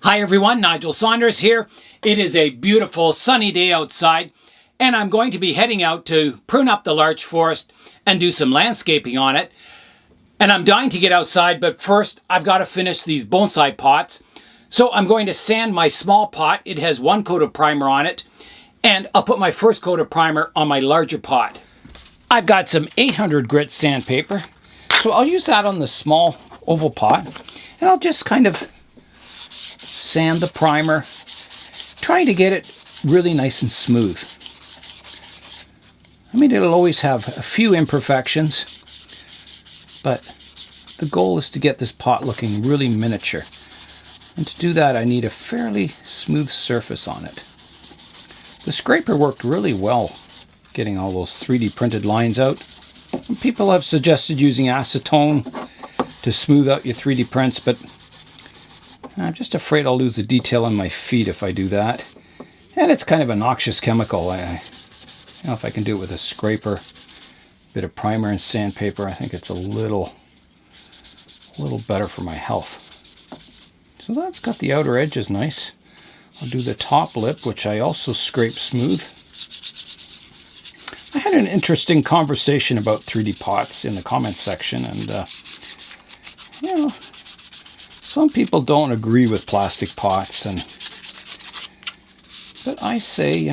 Hi everyone, Nigel Saunders here. It is a beautiful sunny day outside and I'm going to be heading out to prune up the larch forest and do some landscaping on it. And I'm dying to get outside, but first I've got to finish these bonsai pots. So I'm going to sand my small pot. It has one coat of primer on it, and I'll put my first coat of primer on my larger pot. I've got some 800 grit sandpaper, so I'll use that on the small oval pot, and I'll just kind of sand the primer, trying to get it really nice and smooth. I mean, it'll always have a few imperfections, but the goal is to get this pot looking really miniature. And to do that, I need a fairly smooth surface on it. The scraper worked really well getting all those 3D printed lines out. And people have suggested using acetone to smooth out your 3D prints, but I'm just afraid I'll lose the detail on my feet if I do that. And it's kind of a noxious chemical. If I can do it with a scraper, a bit of primer and sandpaper, I think it's a little better for my health. So that's got the outer edges nice. I'll do the top lip, which I also scrape smooth. I had an interesting conversation about 3D pots in the comments section, and some people don't agree with plastic pots, but I say,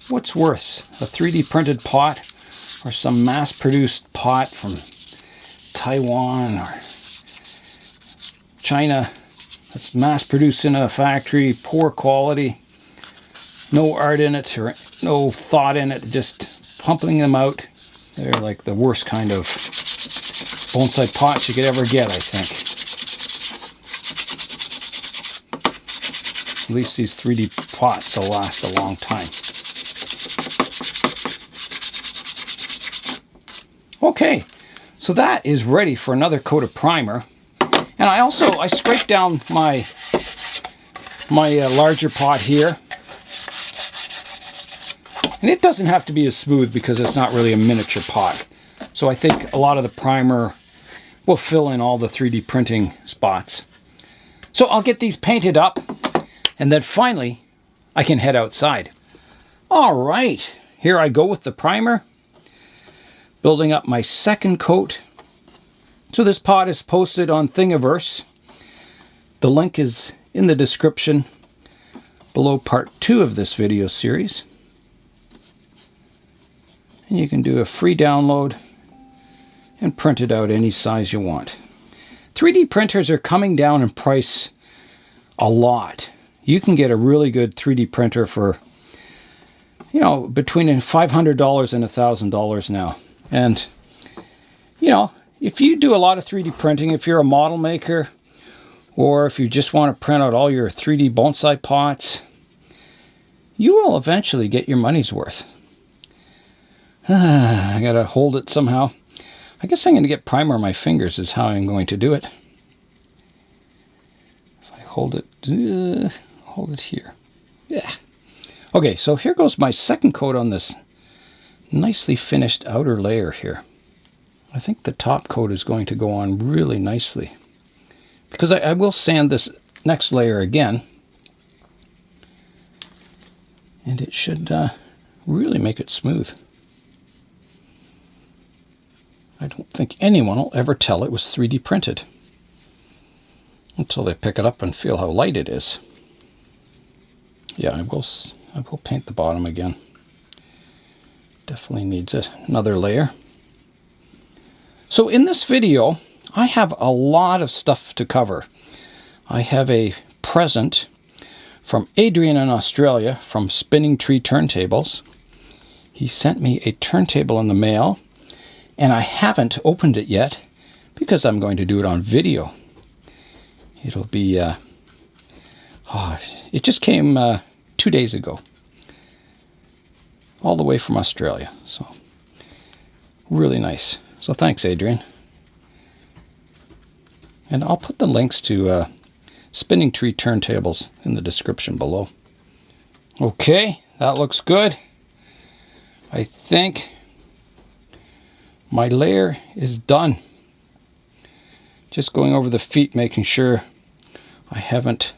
what's worse, a 3D printed pot or some mass-produced pot from Taiwan or China that's mass-produced in a factory, poor quality, no art in it or no thought in it, just pumping them out. They're like the worst kind of bonsai pots you could ever get, I think. At least these 3D pots will last a long time. Okay, so that is ready for another coat of primer. And I scraped down my larger pot here. And it doesn't have to be as smooth because it's not really a miniature pot. So I think a lot of the primer will fill in all the 3D printing spots. So I'll get these painted up, and then finally I can head outside. All right, here I go with the primer, building up my second coat. So this pot is posted on Thingiverse. The link is in the description below part 2 of this video series. And you can do a free download and print it out any size you want. 3D printers are coming down in price a lot. You can get a really good 3D printer for, between $500 and $1,000 now. And, if you do a lot of 3D printing, if you're a model maker, or if you just want to print out all your 3D bonsai pots, you will eventually get your money's worth. I gotta hold it somehow. I guess I'm going to get primer on my fingers is how I'm going to do it. If I hold it here. Yeah. Okay, so here goes my second coat on this nicely finished outer layer here. I think the top coat is going to go on really nicely, because I will sand this next layer again, and it should really make it smooth. I don't think anyone will ever tell it was 3D printed until they pick it up and feel how light it is. Yeah, I will paint the bottom again. Definitely needs it. Another layer. So in this video, I have a lot of stuff to cover. I have a present from Adrian in Australia from Spinning Tree Turntables. He sent me a turntable in the mail, and I haven't opened it yet because I'm going to do it on video. It'll be, it just came 2 days ago, all the way from Australia. So really nice. So thanks, Adrian. And I'll put the links to Spinning Tree Turntables in the description below. Okay, that looks good. I think my layer is done. Just going over the feet, making sure I haven't,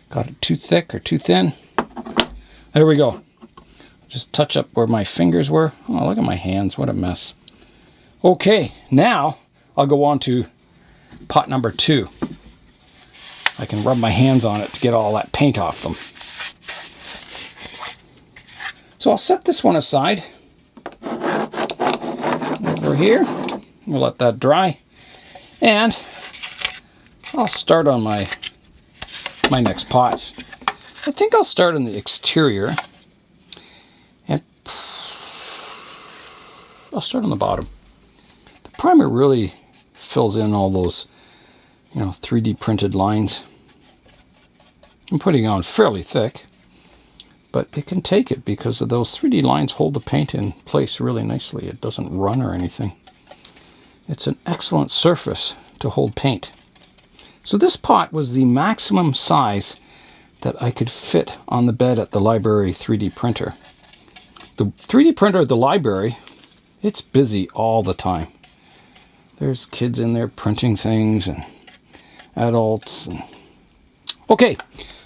got it too thick or too thin. There we go. Just touch up where my fingers were. Oh, look at my hands. What a mess. Okay, now I'll go on to pot number 2. I can rub my hands on it to get all that paint off them. So I'll set this one aside over here. We'll let that dry. And I'll start on my next pot. I think I'll start on the exterior. And I'll start on the bottom. The primer really fills in all those, 3D printed lines. I'm putting it on fairly thick, but it can take it because of those 3D lines hold the paint in place really nicely. It doesn't run or anything. It's an excellent surface to hold paint. So this pot was the maximum size that I could fit on the bed at the library 3D printer. The 3D printer at the library, it's busy all the time. There's kids in there printing things and adults. Okay,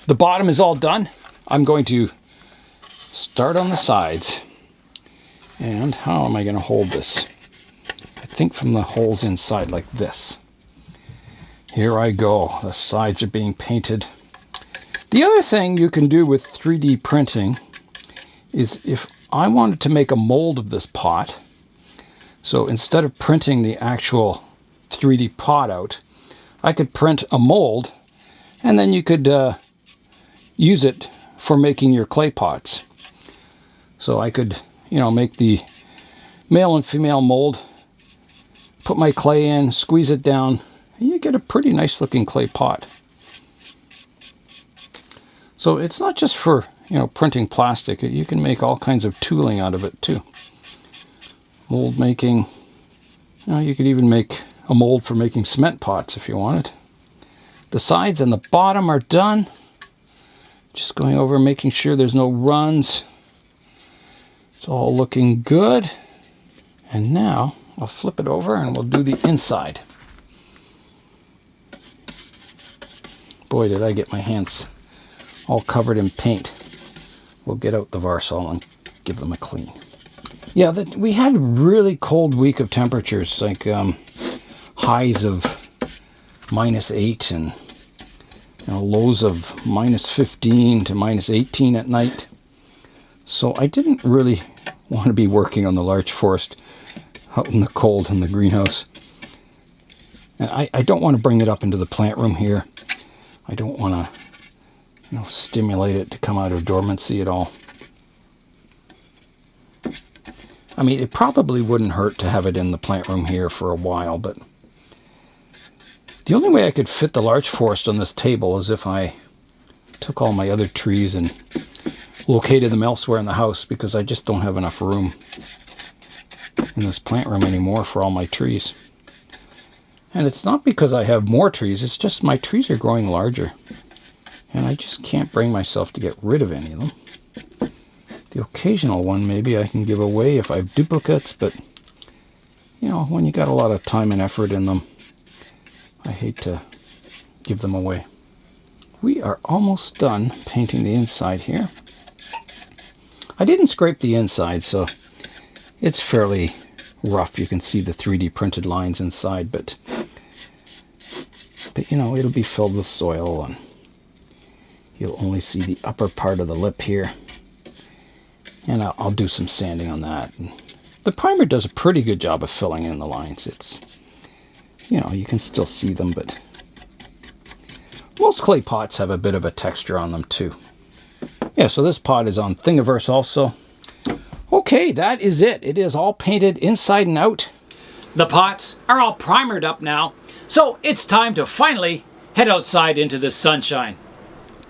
the bottom is all done. I'm going to start on the sides. And how am I going to hold this? I think from the holes inside like this. Here I go. The sides are being painted. The other thing you can do with 3D printing is if I wanted to make a mold of this pot, so instead of printing the actual 3D pot out, I could print a mold and then you could use it for making your clay pots. So I could, make the male and female mold, put my clay in, squeeze it down, and you get a pretty nice looking clay pot. So it's not just for, printing plastic. You can make all kinds of tooling out of it too. Mold making. You could even make a mold for making cement pots if you wanted. The sides and the bottom are done. Just going over making sure there's no runs. It's all looking good. And now I'll flip it over and we'll do the inside. Boy, did I get my hands all covered in paint. We'll get out the Varsol and give them a clean. Yeah, we had a really cold week of temperatures, like highs of -8 and lows of -15 to -18 at night. So I didn't really want to be working on the larch forest out in the cold in the greenhouse. And I don't want to bring it up into the plant room here. I don't want to stimulate it to come out of dormancy at all. I mean, it probably wouldn't hurt to have it in the plant room here for a while, but the only way I could fit the larch forest on this table is if I took all my other trees and located them elsewhere in the house, because I just don't have enough room in this plant room anymore for all my trees. And it's not because I have more trees, it's just my trees are growing larger. And I just can't bring myself to get rid of any of them. The occasional one maybe I can give away if I have duplicates, but when you got a lot of time and effort in them, I hate to give them away. We are almost done painting the inside here. I didn't scrape the inside, so it's fairly rough. You can see the 3D printed lines inside, but it'll be filled with soil, and you'll only see the upper part of the lip here. And I'll do some sanding on that. And the primer does a pretty good job of filling in the lines. It's, you can still see them, but most clay pots have a bit of a texture on them too. Yeah, so this pot is on Thingiverse also. Okay, that is it. It is all painted inside and out. The pots are all primered up now, so it's time to finally head outside into the sunshine.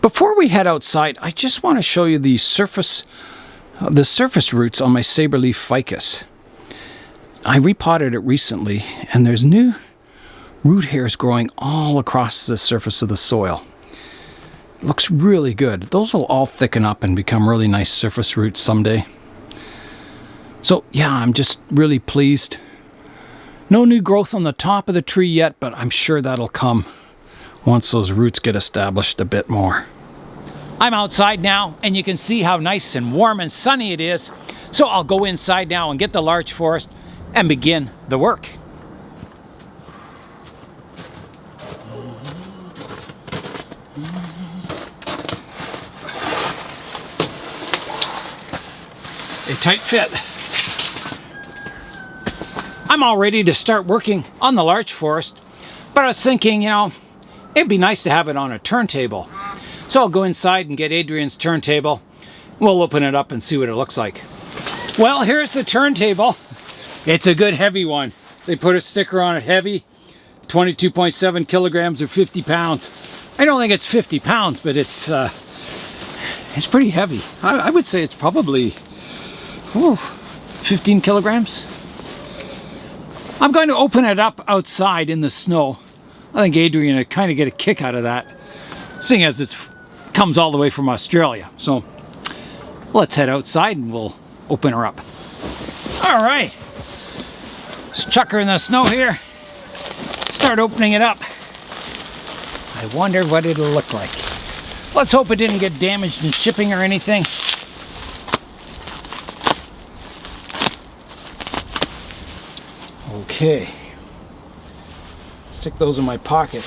Before we head outside, I just want to show you the surface roots on my Sabre leaf ficus. I repotted it recently, and there's new root hairs growing all across the surface of the soil. It looks really good. Those will all thicken up and become really nice surface roots someday. So yeah, I'm just really pleased. No new growth on the top of the tree yet, but I'm sure that'll come once those roots get established a bit more. I'm outside now, and you can see how nice and warm and sunny it is. So I'll go inside now and get the larch forest and begin the work. A tight fit. I'm all ready to start working on the larch forest, but I was thinking, you know, it'd be nice to have it on a turntable. So I'll go inside and get Adrian's turntable. We'll open it up and see what it looks like. Well, here's the turntable. It's a good heavy one. They put a sticker on it, heavy, 22.7 kilograms or 50 pounds. I don't think it's 50 pounds, but it's pretty heavy. I would say it's probably 15 kilograms. I'm going to open it up outside in the snow. I think Adrian would kind of get a kick out of that, seeing as it comes all the way from Australia. So let's head outside and we'll open her up. All right, let's chuck her in the snow here. Start opening it up. I wonder what it'll look like. Let's hope it didn't get damaged in shipping or anything. Okay, stick those in my pocket.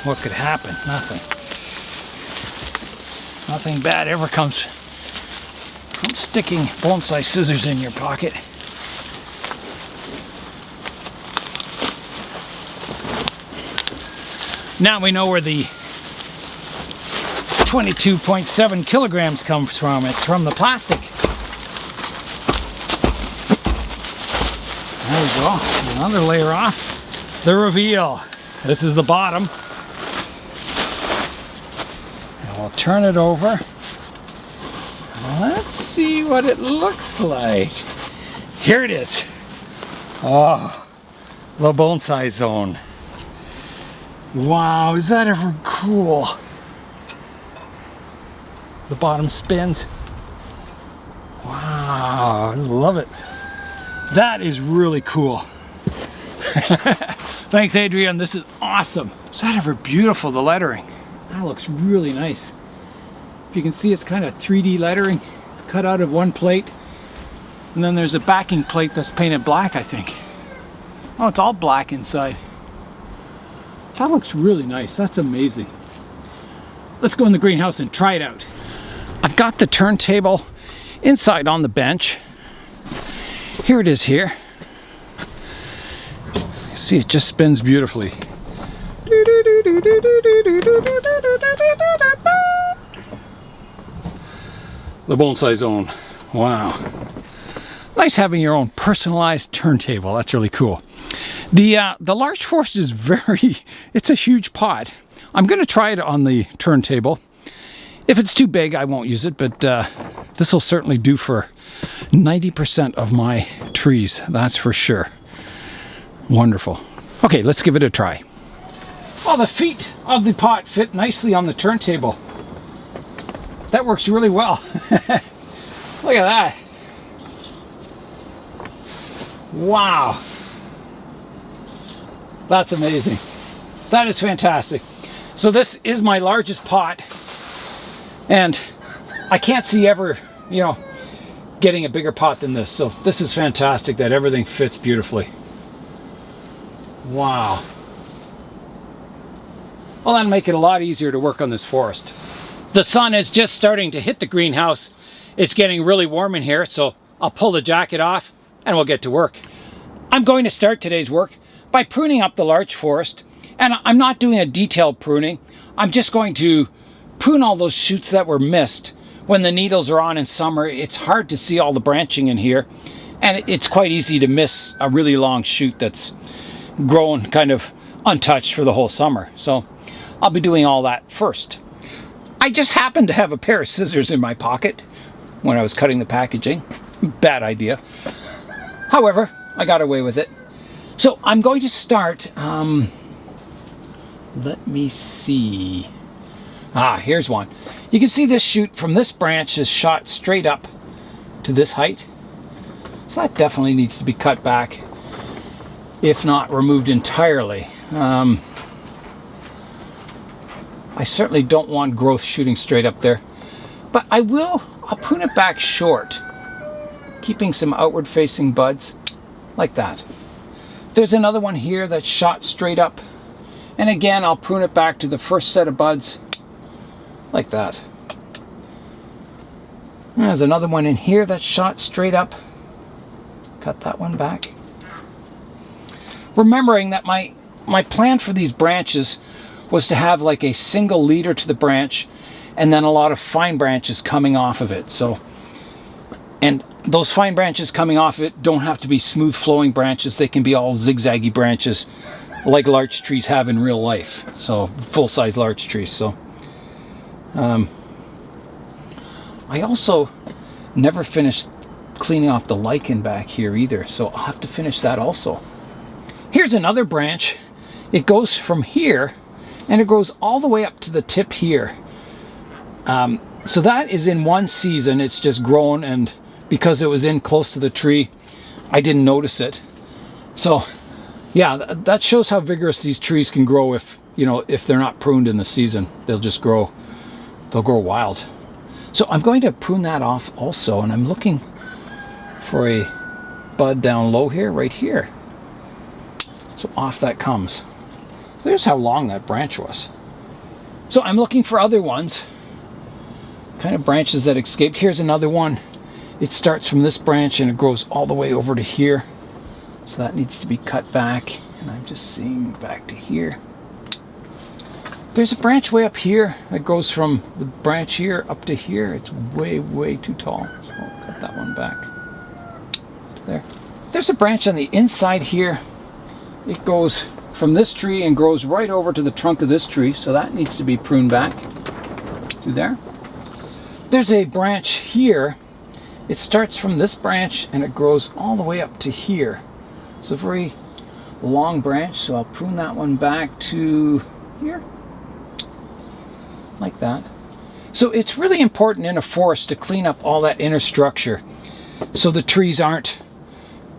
What could happen? Nothing. Nothing bad ever comes from sticking bonsai scissors in your pocket. Now we know where the 22.7 kilograms comes from. It's from the plastic. There we go. Another layer off. The reveal. This is the bottom. And we'll turn it over. Let's see what it looks like. Here it is. Oh, the bonsai zone. Wow, is that ever cool? The bottom spins. Wow, I love it. That is really cool. Thanks, Adrian. This is awesome. Is that ever beautiful, the lettering? That looks really nice. If you can see, it's kind of 3D lettering. It's cut out of one plate. And then there's a backing plate that's painted black, I think. Oh, it's all black inside. That looks really nice. That's amazing. Let's go in the greenhouse and try it out. I've got the turntable inside on the bench. Here it is here. See, it just spins beautifully. The bonsai zone. Wow. Nice having your own personalized turntable. That's really cool. The larch forest is it's a huge pot. I'm going to try it on the turntable. If it's too big, I won't use it, but this will certainly do for 90% of my trees, that's for sure. Wonderful. Okay, let's give it a try. Well, the feet of the pot fit nicely on the turntable. That works really well. Look at that. Wow. That's amazing. That is fantastic. So this is my largest pot, and I can't see ever, you know, getting a bigger pot than this. So this is fantastic that everything fits beautifully. Wow. Well, that'll make it a lot easier to work on this forest. The sun is just starting to hit the greenhouse. It's getting really warm in here, so I'll pull the jacket off and we'll get to work. I'm going to start today's work by pruning up the larch forest, and I'm not doing a detailed pruning. I'm just going to prune all those shoots that were missed. When the needles are on in summer, it's hard to see all the branching in here, and it's quite easy to miss a really long shoot that's grown kind of untouched for the whole summer. So I'll be doing all that first. I just happened to have a pair of scissors in my pocket when I was cutting the packaging. Bad idea. However, I got away with it. So I'm going to start, let me see. Here's one. You can see this shoot from this branch is shot straight up to this height. So that definitely needs to be cut back, if not removed entirely. I certainly don't want growth shooting straight up there, but I'll prune it back short, keeping some outward facing buds like that. There's another one here that's shot straight up, and again I'll prune it back to the first set of buds like that. There's another one in here that's shot straight up. Cut that one back. Remembering that my plan for these branches was to have like a single leader to the branch and then a lot of fine branches coming off of it. And those fine branches coming off it don't have to be smooth flowing branches. They can be all zigzaggy branches like larch trees have in real life. So full-size larch trees. So I also never finished cleaning off the lichen back here either, so I'll have to finish that also. Here's another branch. It goes from here and it goes all the way up to the tip here. So that is in one season. It's just grown, and because it was in close to the tree, I didn't notice it. So yeah, that shows how vigorous these trees can grow if they're not pruned in the season. They'll just grow, they'll grow wild. So I'm going to prune that off also, and I'm looking for a bud down low here, right here. So off that comes. There's how long that branch was. So I'm looking for other ones, kind of branches that escaped. Here's another one. It starts from this branch and it grows all the way over to here. So that needs to be cut back, and I'm just seeing back to here. There's a branch way up here that goes from the branch here up to here. It's way, way too tall. So I'll cut that one back to there. There's a branch on the inside here. It goes from this tree and grows right over to the trunk of this tree. So that needs to be pruned back to there. There's a branch here. It starts from this branch and it grows all the way up to here. It's a very long branch, so I'll prune that one back to here. Like that. So it's really important in a forest to clean up all that inner structure so the trees aren't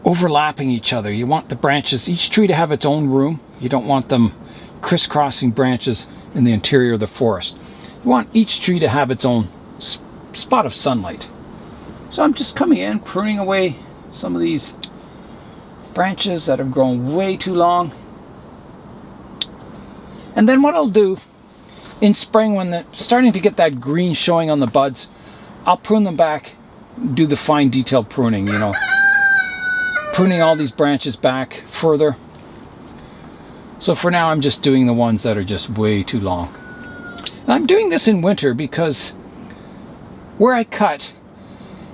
overlapping each other. You want the branches, each tree to have its own room. You don't want them crisscrossing branches in the interior of the forest. You want each tree to have its own spot of sunlight. So I'm just coming in, pruning away some of these branches that have grown way too long. And then what I'll do in spring, when they're starting to get that green showing on the buds, I'll prune them back, do the fine detailed pruning, pruning all these branches back further. So for now, I'm just doing the ones that are just way too long. And I'm doing this in winter because where I cut,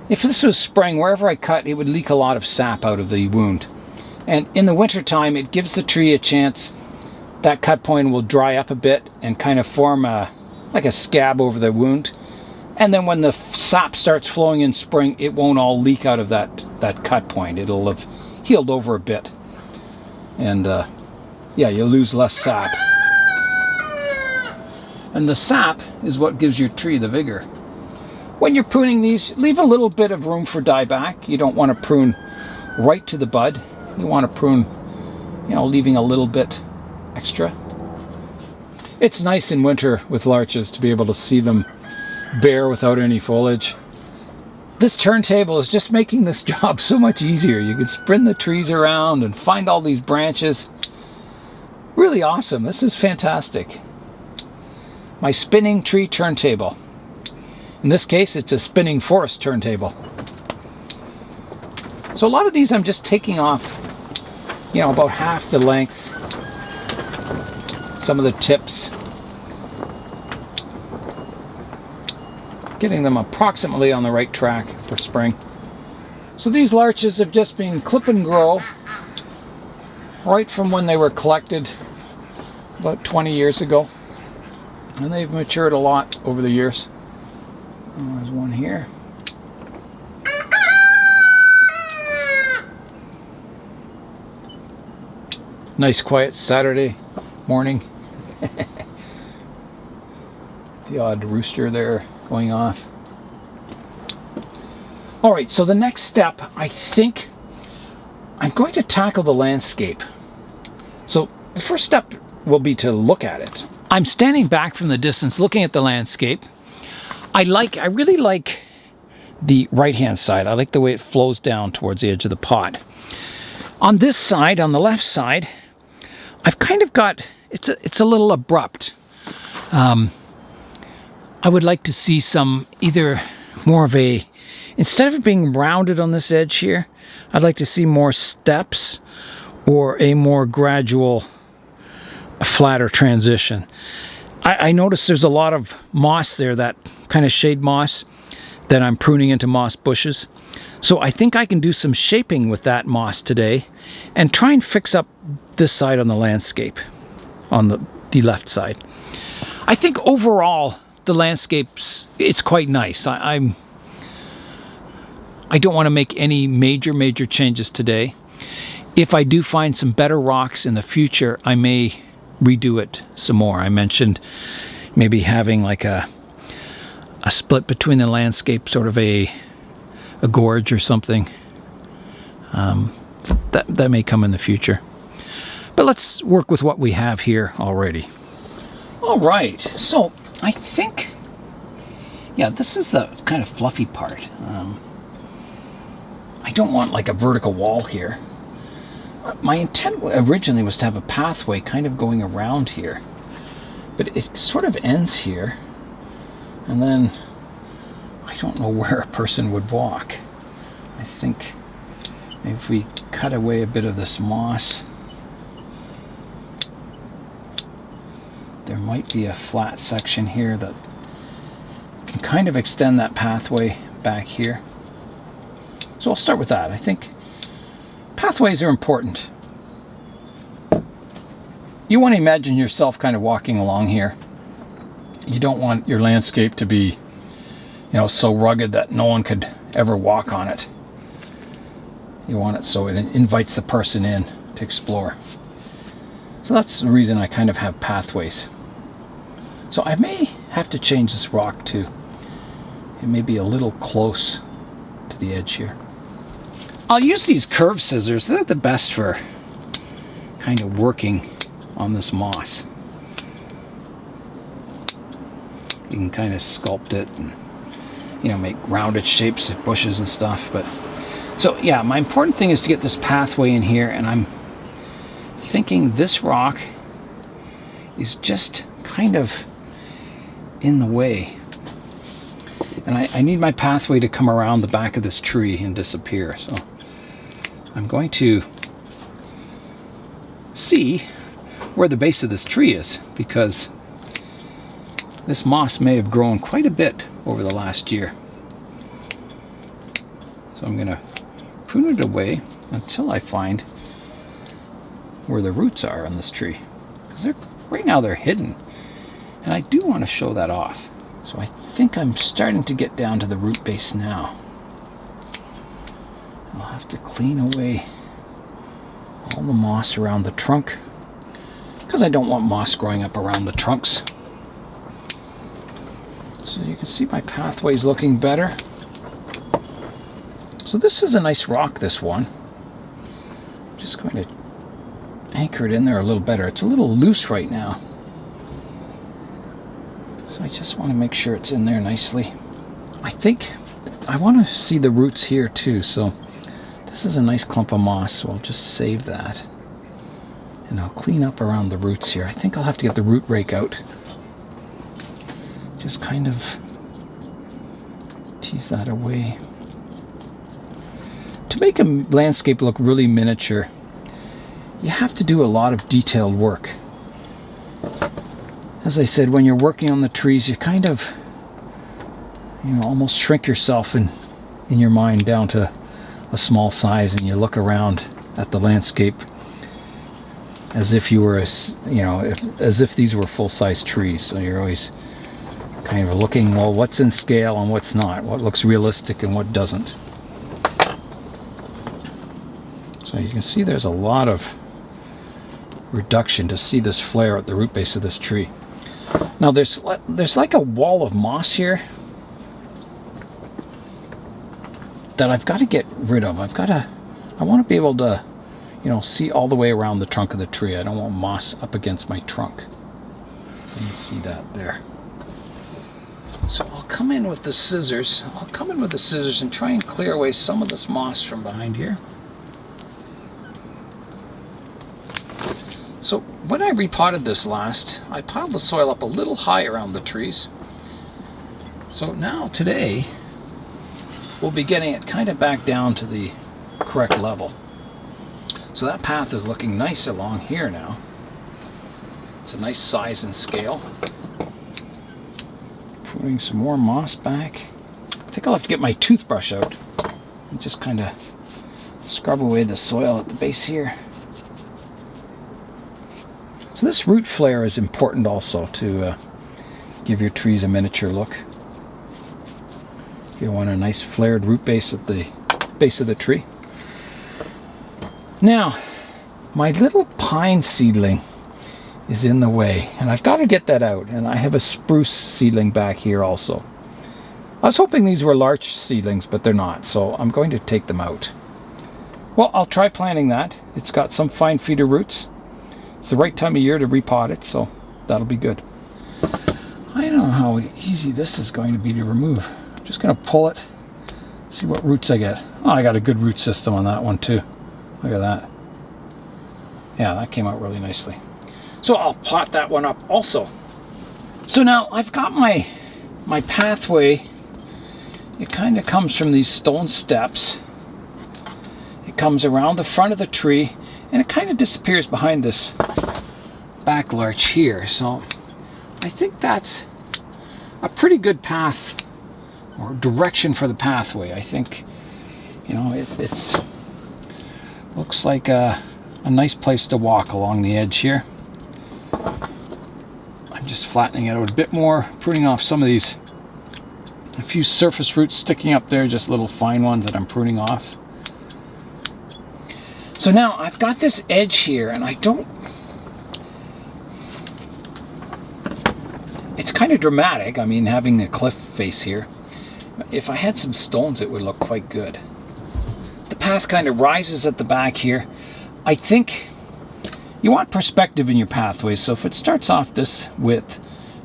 if this was spring, wherever I cut, it would leak a lot of sap out of the wound. And in the winter time, it gives the tree a chance. That cut point will dry up a bit and kind of form like a scab over the wound. And then when the sap starts flowing in spring, it won't all leak out of that cut point. It'll have healed over a bit. And yeah, you'll lose less sap. And the sap is what gives your tree the vigor. When you're pruning these, leave a little bit of room for dieback. You don't want to prune right to the bud. You want to prune, leaving a little bit extra. It's nice in winter with larches to be able to see them bare without any foliage. This turntable is just making this job so much easier. You can spin the trees around and find all these branches. Really awesome. This is fantastic. My spinning tree turntable. In this case, it's a spinning forest turntable. So a lot of these I'm just taking off, about half the length. Some of the tips. Getting them approximately on the right track for spring. So these larches have just been clip and grow right from when they were collected about 20 years ago. And they've matured a lot over the years. Oh, there's one here. Nice quiet Saturday morning. The odd rooster there going off. All right, so the next step, I think I'm going to tackle the landscape. So the first step will be to look at it. I'm standing back from the distance looking at the landscape. I really like the right-hand side. I like the way it flows down towards the edge of the pot. On this side, on the left side, I've kind of got, it's a little abrupt. I would like to see some, either more of a, instead of it being rounded on this edge here, I'd like to see more steps or a more gradual, flatter transition. I notice there's a lot of moss there, that kind of shade moss that I'm pruning into moss bushes. So I think I can do some shaping with that moss today and try and fix up this side on the landscape, on the left side. I think overall the landscape's, it's quite nice. I don't want to make any major changes today. If I do find some better rocks in the future, I may redo it some more. I mentioned maybe having like a split between the landscape, sort of a gorge or something. That may come in the future. But let's work with what we have here already. All right, so I think, yeah, this is the kind of fluffy part. I don't want like a vertical wall here. My intent originally was to have a pathway kind of going around here, but it sort of ends here, and then I don't know where a person would walk. I think maybe if we cut away a bit of this moss, there might be a flat section here that can kind of extend that pathway back here. So I'll start with that. I think pathways are important. You want to imagine yourself kind of walking along here. You don't want your landscape to be, so rugged that no one could ever walk on it. You want it so it invites the person in to explore. So that's the reason I kind of have pathways. So I may have to change this rock too. It may be a little close to the edge here. I'll use these curved scissors. They're the best for kind of working on this moss. You can kind of sculpt it and, make rounded shapes of bushes and stuff. But so yeah, my important thing is to get this pathway in here, and I'm thinking this rock is just kind of in the way. And I need my pathway to come around the back of this tree and disappear. So I'm going to see where the base of this tree is, because this moss may have grown quite a bit over the last year. So I'm going to prune it away until I find where the roots are on this tree, because right now they're hidden, and I do want to show that off. So I think I'm starting to get down to the root base now. I'll have to clean away all the moss around the trunk, because I don't want moss growing up around the trunks. So you can see my pathway's looking better. So this is a nice rock, this one. I'm just going to anchor it in there a little better. It's a little loose right now, so I just want to make sure it's in there nicely. I think I want to see the roots here too, so this is a nice clump of moss, so I'll just save that. And I'll clean up around the roots here. I think I'll have to get the root rake out. Just kind of tease that away. To make a landscape look really miniature, you have to do a lot of detailed work. As I said, when you're working on the trees, you kind of, almost shrink yourself in your mind down to a small size, and you look around at the landscape as if you were, as if these were full-size trees. So you're always kind of looking, well, what's in scale and what's not, what looks realistic and what doesn't. So you can see there's a lot of reduction to see this flare at the root base of this tree. Now there's like a wall of moss here that I've got to get rid of. I want to be able to you know, see all the way around the trunk of the tree. I don't want moss up against my trunk. You can see that there. So I'll come in with the scissors. I'll come in with the scissors and try and clear away some of this moss from behind here. So when I repotted this last, I piled the soil up a little high around the trees. So now today, we'll be getting it kind of back down to the correct level. So that path is looking nice along here now. It's a nice size and scale. Putting some more moss back. I think I'll have to get my toothbrush out and just kind of scrub away the soil at the base here. So this root flare is important also to give your trees a miniature look. You want a nice flared root base at the base of the tree. Now, my little pine seedling is in the way, and I've got to get that out. And I have a spruce seedling back here also. I was hoping these were larch seedlings, but they're not, so I'm going to take them out. Well, I'll try planting that. It's got some fine feeder roots. It's the right time of year to repot it, so that'll be good. I don't know how easy this is going to be to remove. I'm just going to pull it, see what roots I get. Oh, I got a good root system on that one too. Look at that. Yeah, that came out really nicely. So I'll pot that one up also. So now I've got my pathway. It kind of comes from these stone steps. It comes around the front of the tree, and it kind of disappears behind this back larch here. So I think that's a pretty good path or direction for the pathway. I think, you know, it's looks like a nice place to walk along the edge here. I'm just flattening it out a bit more, pruning off some of these, a few surface roots sticking up there, just little fine ones that I'm pruning off. So now I've got this edge here, and it's kind of dramatic, I mean, having the cliff face here. If I had some stones, it would look quite good. The path kind of rises at the back here. I think you want perspective in your pathway, so if it starts off this width,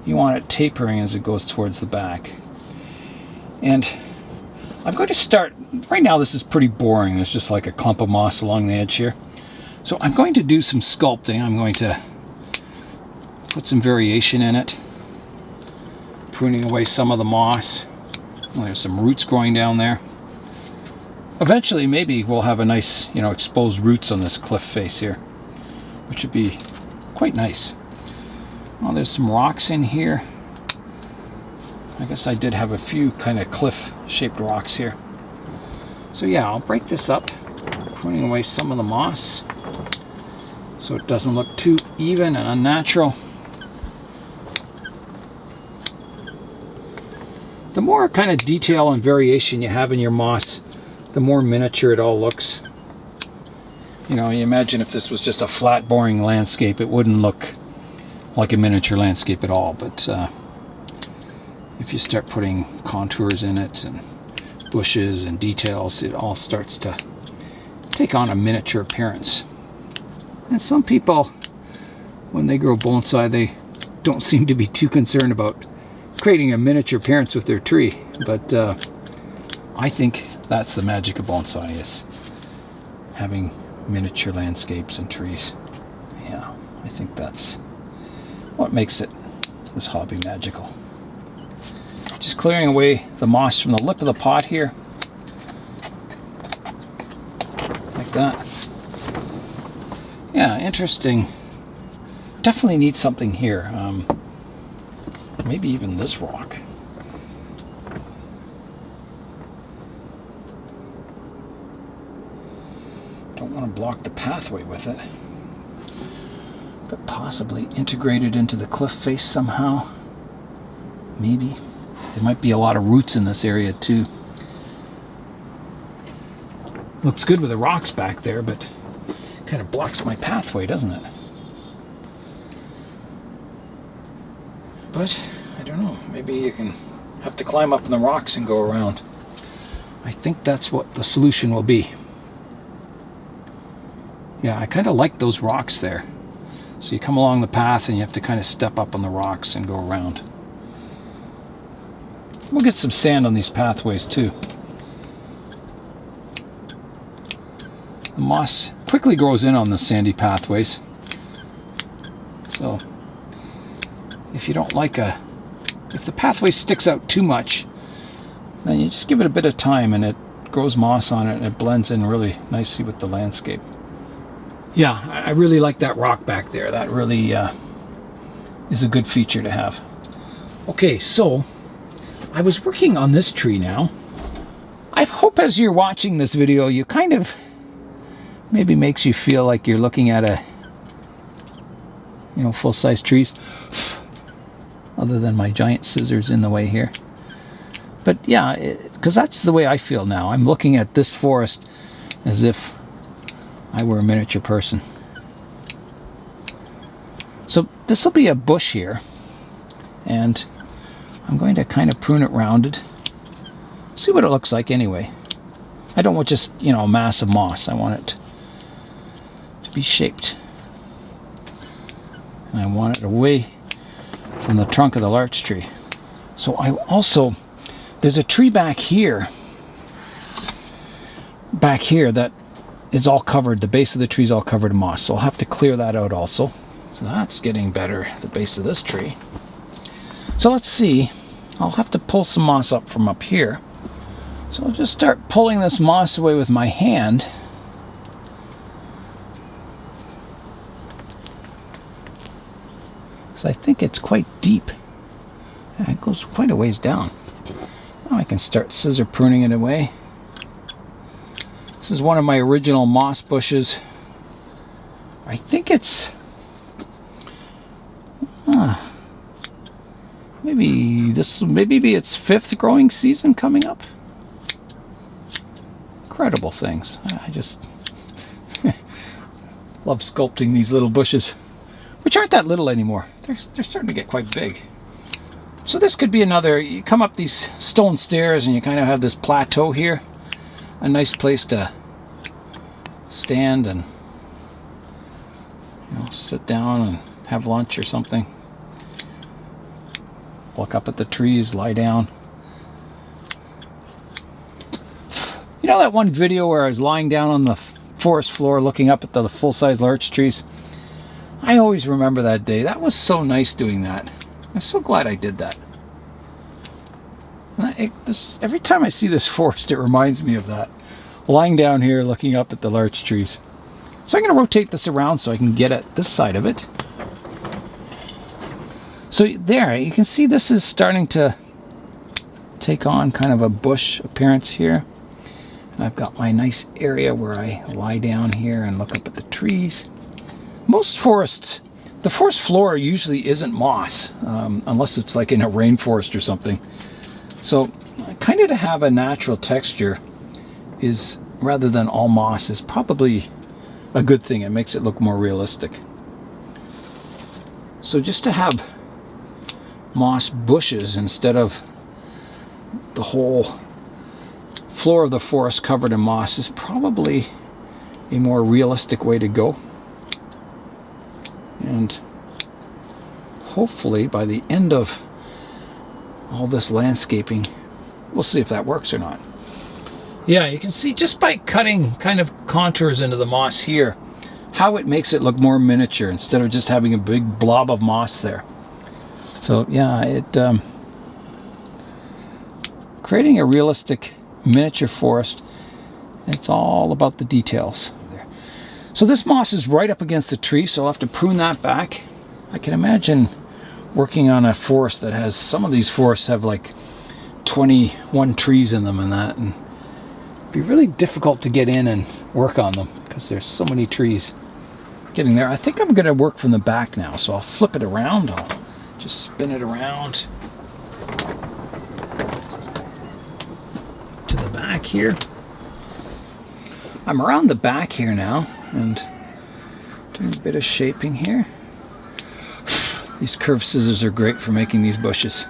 you want it tapering as it goes towards the back. And I'm going to start, right now this is pretty boring, there's just like a clump of moss along the edge here. So I'm going to do some sculpting. I'm going to put some variation in it, pruning away some of the moss. Well, there's some roots growing down there. Eventually maybe we'll have a nice, you know, exposed roots on this cliff face here, which would be quite nice. Well, there's some rocks in here. I guess I did have a few kind of cliff-shaped rocks here. So yeah, I'll break this up, pruning away some of the moss so it doesn't look too even and unnatural. The more kind of detail and variation you have in your moss, the more miniature it all looks. You know, you imagine if this was just a flat, boring landscape, it wouldn't look like a miniature landscape at all. But if you start putting contours in it and bushes and details, it all starts to take on a miniature appearance. And some people, when they grow bonsai, they don't seem to be too concerned about creating a miniature appearance with their tree. But I think that's the magic of bonsai, is having miniature landscapes and trees. Yeah, I think that's what makes this hobby magical. Just clearing away the moss from the lip of the pot here, like that. Yeah, interesting. Definitely need something here. Maybe even this rock. Don't want to block the pathway with it, but possibly integrate it into the cliff face somehow. Maybe. There might be a lot of roots in this area too. Looks good with the rocks back there, but kind of blocks my pathway, doesn't it? But I don't know, maybe you can have to climb up in the rocks and go around. I think that's what the solution will be. Yeah, I kind of like those rocks there. So you come along the path and you have to kind of step up on the rocks and go around. We'll get some sand on these pathways too. The moss quickly grows in on the sandy pathways. So if you don't like if the pathway sticks out too much, then you just give it a bit of time and it grows moss on it and it blends in really nicely with the landscape. Yeah, I really like that rock back there. That really is a good feature to have. Okay, so I was working on this tree now. I hope as you're watching this video, you kind of maybe makes you feel like you're looking at a, you know, full-size trees. Other than my giant scissors in the way here. But yeah, because that's the way I feel now. I'm looking at this forest as if I were a miniature person. So this will be a bush here, and I'm going to kind of prune it rounded. See what it looks like anyway. I don't want just, you know, a mass of moss. I want it to be shaped. And I want it away from the trunk of the larch tree. So I also, there's a tree back here that is all covered, the base of the tree is all covered in moss, so I'll have to clear that out also. So that's getting better, the base of this tree. So let's see, I'll have to pull some moss up from up here. So I'll just start pulling this moss away with my hand. So I think it's quite deep. Yeah, it goes quite a ways down. Now I can start scissor pruning it away. This is one of my original moss bushes. I think it's maybe be its 5th growing season coming up. Incredible things. I just love sculpting these little bushes, which aren't that little anymore. They're starting to get quite big. So this could be another, you come up these stone stairs and you kind of have this plateau here. A nice place to stand and, you know, sit down and have lunch or something. Look up at the trees, lie down. You know that one video where I was lying down on the forest floor looking up at the full-size larch trees? I always remember that day. That was so nice doing that. I'm so glad I did that. And every time I see this forest, it reminds me of that. Lying down here looking up at the larch trees. So I'm going to rotate this around so I can get at this side of it. So there, you can see this is starting to take on kind of a bush appearance here. And I've got my nice area where I lie down here and look up at the trees. Most forests, the forest floor usually isn't moss, unless it's like in a rainforest or something. So kind of to have a natural texture is, rather than all moss, is probably a good thing. It makes it look more realistic. So just to have moss bushes instead of the whole floor of the forest covered in moss is probably a more realistic way to go. And hopefully by the end of all this landscaping, we'll see if that works or not. Yeah, you can see just by cutting kind of contours into the moss here, how it makes it look more miniature instead of just having a big blob of moss there. So yeah, creating a realistic miniature forest, it's all about the details. So this moss is right up against the tree, so I'll have to prune that back. I can imagine working on a forest that has, some of these forests have like 21 trees in them and that, and it'd be really difficult to get in and work on them because there's so many trees. Getting there, I think I'm going to work from the back now, so I'll flip it around. I'll just spin it around to the back here. I'm around the back here now and doing a bit of shaping here. These curved scissors are great for making these bushes.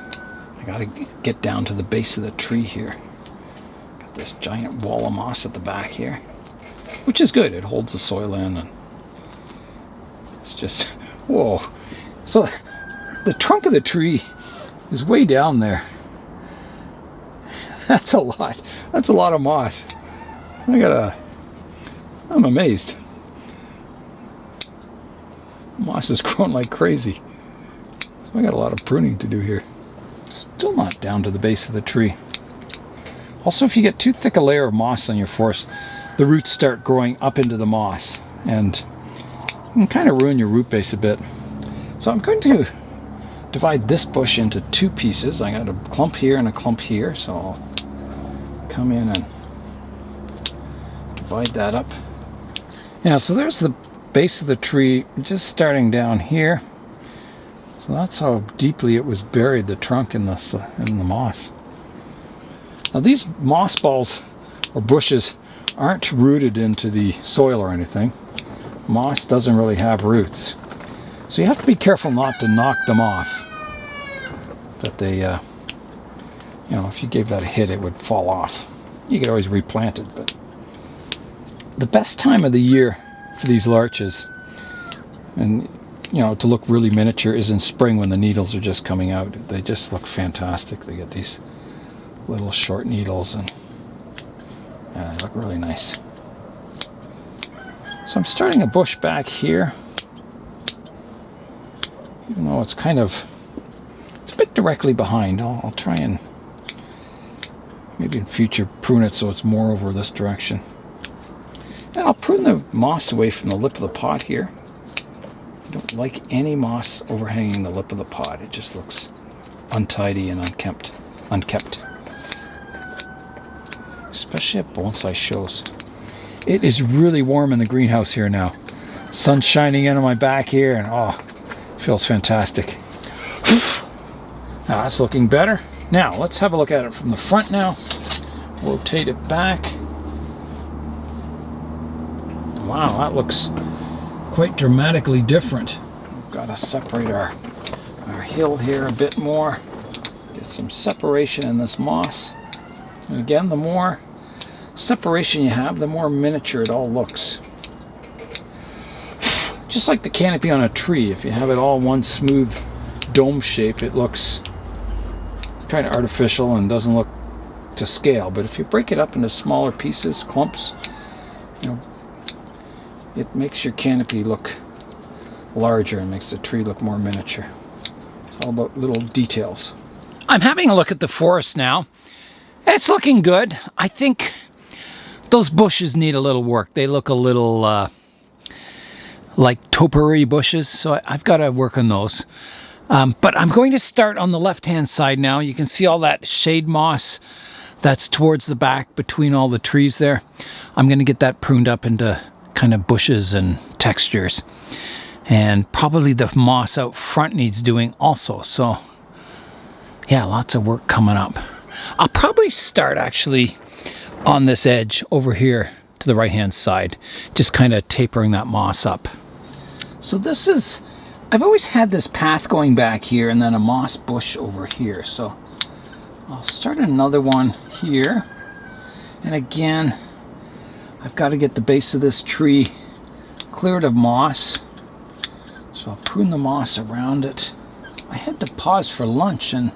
I gotta get down to the base of the tree here. Got this giant wall of moss at the back here, which is good. It holds the soil in and It's just, whoa. So the trunk of the tree is way down there. That's a lot. That's a lot of moss. I'm amazed. Moss is growing like crazy. So I got a lot of pruning to do here. Still not down to the base of the tree. Also, if you get too thick a layer of moss on your forest, the roots start growing up into the moss and can kind of ruin your root base a bit. So I'm going to divide this bush into two pieces. I got a clump here and a clump here, so I'll come in and divide that up. Yeah, so there's the base of the tree just starting down here. So that's how deeply it was buried, the trunk in the moss. Now these moss balls or bushes aren't rooted into the soil or anything. Moss doesn't really have roots. So you have to be careful not to knock them off. That they, you know, if you gave that a hit, it would fall off. You could always replant it, but the best time of the year for these larches, and you know, to look really miniature, is in spring when the needles are just coming out. They just look fantastic. They get these little short needles and yeah, they look really nice. So I'm starting a bush back here, even though it's kind of, it's a bit directly behind. I'll try and maybe in future prune it so it's more over this direction. And I'll prune the moss away from the lip of the pot here. I don't like any moss overhanging the lip of the pot. It just looks untidy and unkempt. Especially at bonsai shows. It is really warm in the greenhouse here now. Sun's shining in on my back here and oh, it feels fantastic. Now that's looking better. Now let's have a look at it from the front now. Rotate it back. Wow, that looks quite dramatically different. We've got to separate our hill here a bit more. Get some separation in this moss. And again, the more separation you have, the more miniature it all looks. Just like the canopy on a tree, if you have it all one smooth dome shape, it looks kind of artificial and doesn't look to scale. But if you break it up into smaller pieces, clumps, you know, it makes your canopy look larger and makes the tree look more miniature. It's all about little details. I'm having a look at the forest now. It's looking good. I think those bushes need a little work. They look a little like topiary bushes, so I've got to work on those. But I'm going to start on the left-hand side now. You can see all that shade moss that's towards the back between all the trees there. I'm going to get that pruned up into kind of bushes and textures. And probably the moss out front needs doing also. So yeah, lots of work coming up. I'll probably start actually on this edge over here to the right hand side, just kind of tapering that moss up. So this is, I've always had this path going back here and then a moss bush over here. So I'll start another one here. And again, I've got to get the base of this tree cleared of moss. So I'll prune the moss around it. I had to pause for lunch and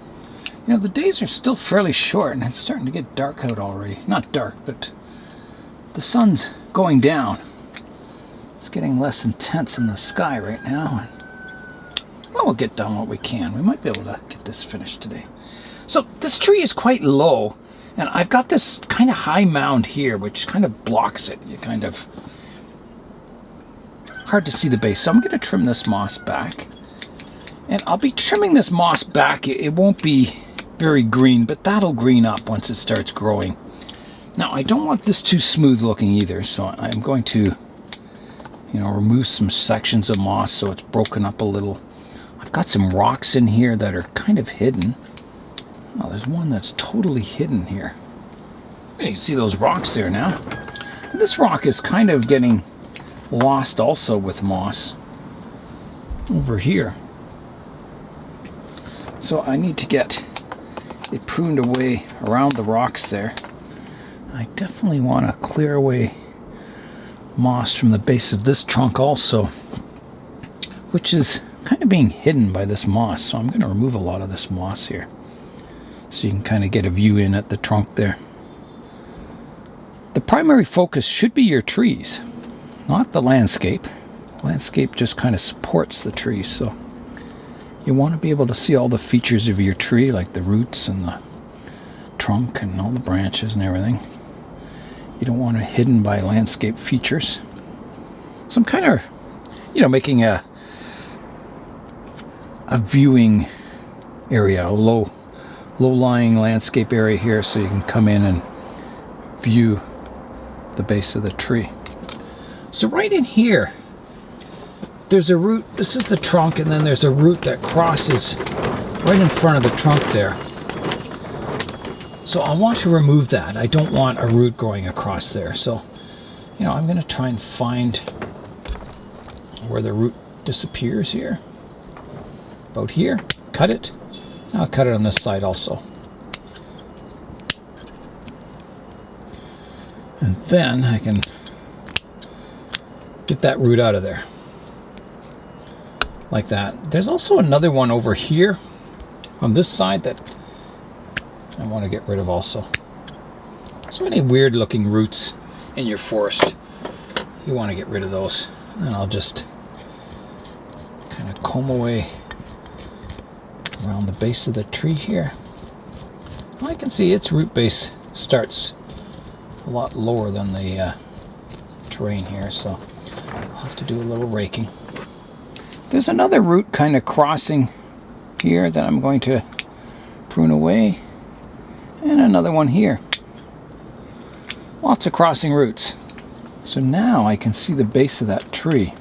you know, the days are still fairly short and it's starting to get dark out already. Not dark, but the sun's going down. It's getting less intense in the sky right now. Well, we'll get done what we can. We might be able to get this finished today. So this tree is quite low and I've got this kind of high mound here which kind of blocks it. You kind of hard to see the base. So I'm going to trim this moss back. And I'll be trimming this moss back. It won't be very green, but that'll green up once it starts growing. Now I don't want this too smooth looking either, so I'm going to, you know, remove some sections of moss so it's broken up a little. I've got some rocks in here that are kind of hidden. Oh, there's one that's totally hidden here. You can see those rocks there now. And this rock is kind of getting lost also with moss over here. So I need to get it pruned away around the rocks there. I definitely want to clear away moss from the base of this trunk also. which is kind of being hidden by this moss. So I'm going to remove a lot of this moss here, so you can kind of get a view in at the trunk there. The primary focus should be your trees, not the landscape. Landscape just kind of supports the trees, so you want to be able to see all the features of your tree, like the roots and the trunk and all the branches and everything. You don't want it hidden by landscape features. So I'm kind of, making a viewing area, a low-lying landscape area here, so you can come in and view the base of the tree. So right in here, there's a root. This is the trunk, and then there's a root that crosses right in front of the trunk there. So I want to remove that. I don't want a root growing across there. So, I'm going to try and find where the root disappears here. About here. Cut it. I'll cut it on this side also. And then I can get that root out of there. Like that. There's also another one over here on this side that I want to get rid of also. So any weird looking roots in your forest, you want to get rid of those. And I'll just kind of comb away around the base of the tree here. I can see its root base starts a lot lower than the terrain here, so I'll have to do a little raking. There's another root kind of crossing here that I'm going to prune away, and another one here. Lots of crossing roots. So now I can see the base of that tree.